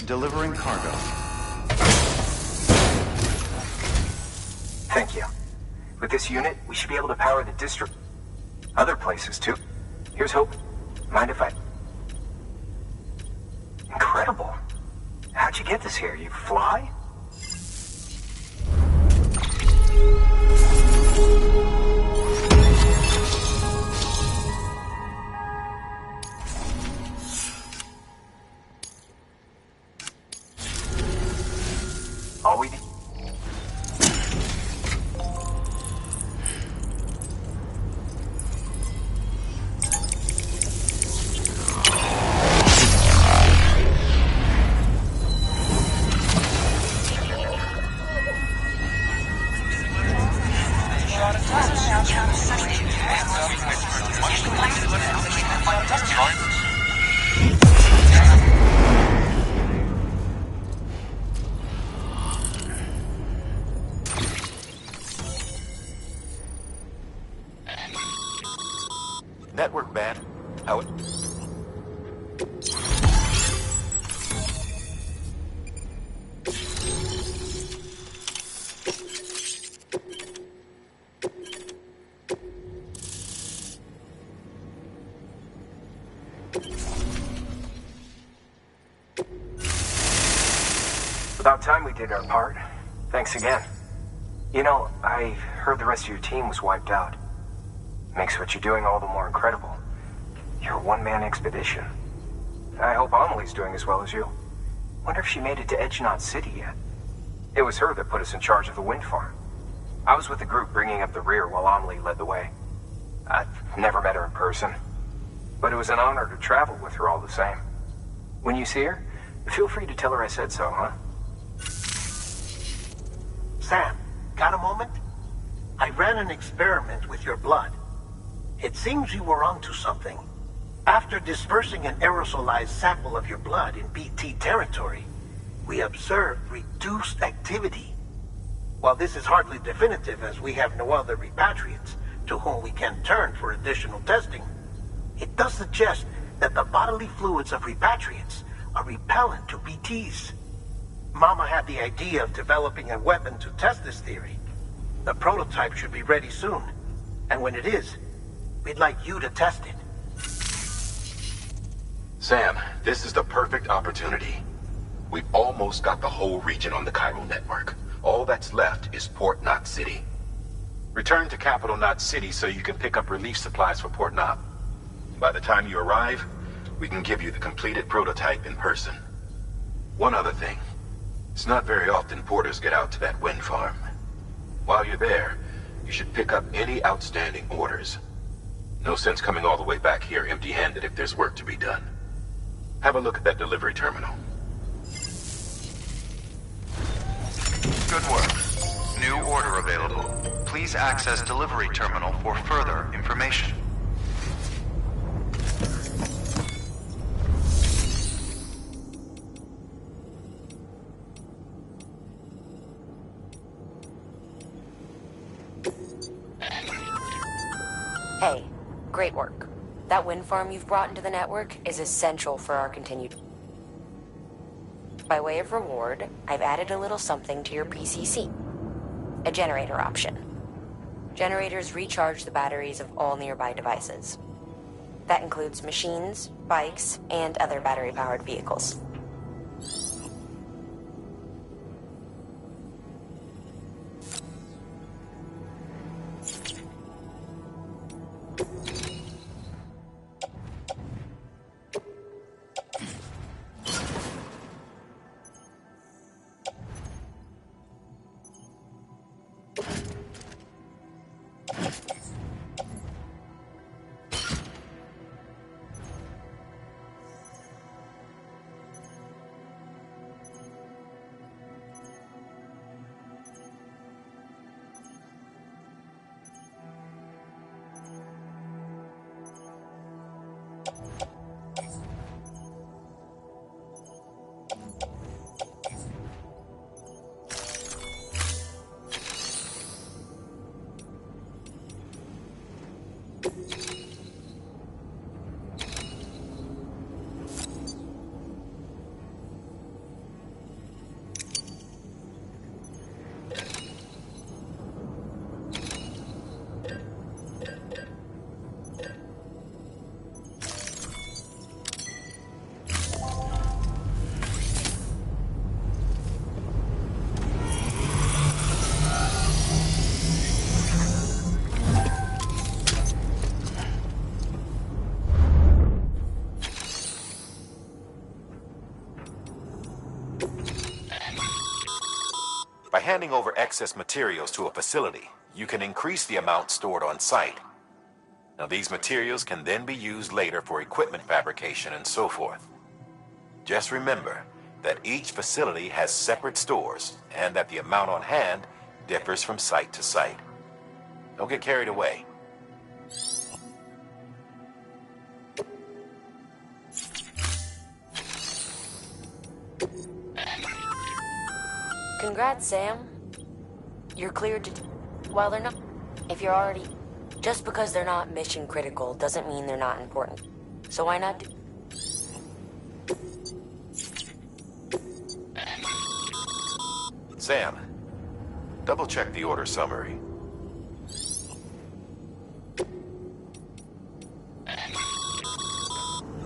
Delivering cargo. Thank you. With this unit, we should be able to power the district. Other places, too. Here's hope. Mind if I... Incredible. How'd you get this here? You fly? All we need... Network bad. How it... About time we did our part. Thanks again. You know, I heard the rest of your team was wiped out. Makes what you're doing all the more incredible. You're a one-man expedition. I hope Amelie's doing as well as you. Wonder if she made it to Edgenot City yet. It was her that put us in charge of the wind farm. I was with the group bringing up the rear while Amelie led the way. I've never met her in person, but it was an honor to travel with her all the same. When you see her, feel free to tell her I said so, huh? Sam, got a moment? I ran an experiment with your blood. It seems you were onto something. After dispersing an aerosolized sample of your blood in BT territory, we observed reduced activity. While this is hardly definitive as we have no other repatriates to whom we can turn for additional testing, it does suggest that the bodily fluids of repatriates are repellent to BTs. Mama had the idea of developing a weapon to test this theory. The prototype should be ready soon, and when it is, we'd like you to test it. Sam, this is the perfect opportunity. We've almost got the whole region on the chiral network. All that's left is Port Knot City. Return to Capital Knot City so you can pick up relief supplies for Port Knot. By the time you arrive, we can give you the completed prototype in person. One other thing. It's not very often porters get out to that wind farm. While you're there, you should pick up any outstanding orders. No sense coming all the way back here empty-handed if there's work to be done. Have a look at that delivery terminal. Good work. New order available. Please access delivery terminal for further information. Hey, great work. That wind farm you've brought into the network is essential for our continued... By way of reward, I've added a little something to your PCC. A generator option. Generators recharge the batteries of all nearby devices. That includes machines, bikes, and other battery-powered vehicles. By handing over excess materials to a facility, you can increase the amount stored on site. Now, these materials can then be used later for equipment fabrication and so forth. Just remember that each facility has separate stores and that the amount on hand differs from site to site. Don't get carried away. Congrats, Sam. You're cleared to... Well, they're not... If you're already... Just because they're not mission critical doesn't mean they're not important. So why not do... Sam, double-check the order summary.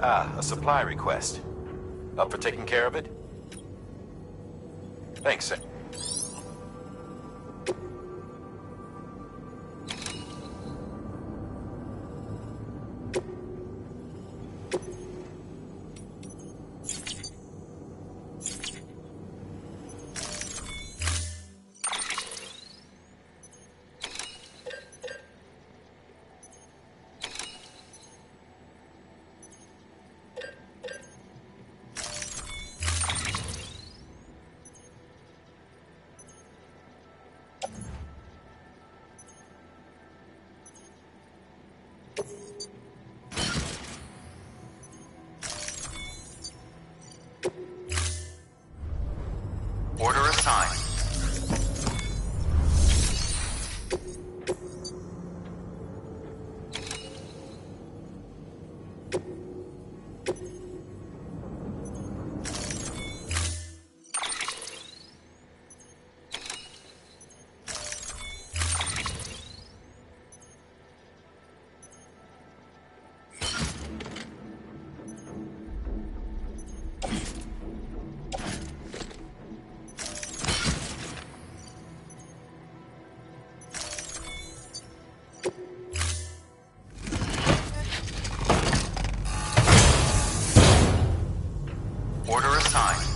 Ah, a supply request. Up for taking care of it? Thanks, Sam. assigned. Order assigned.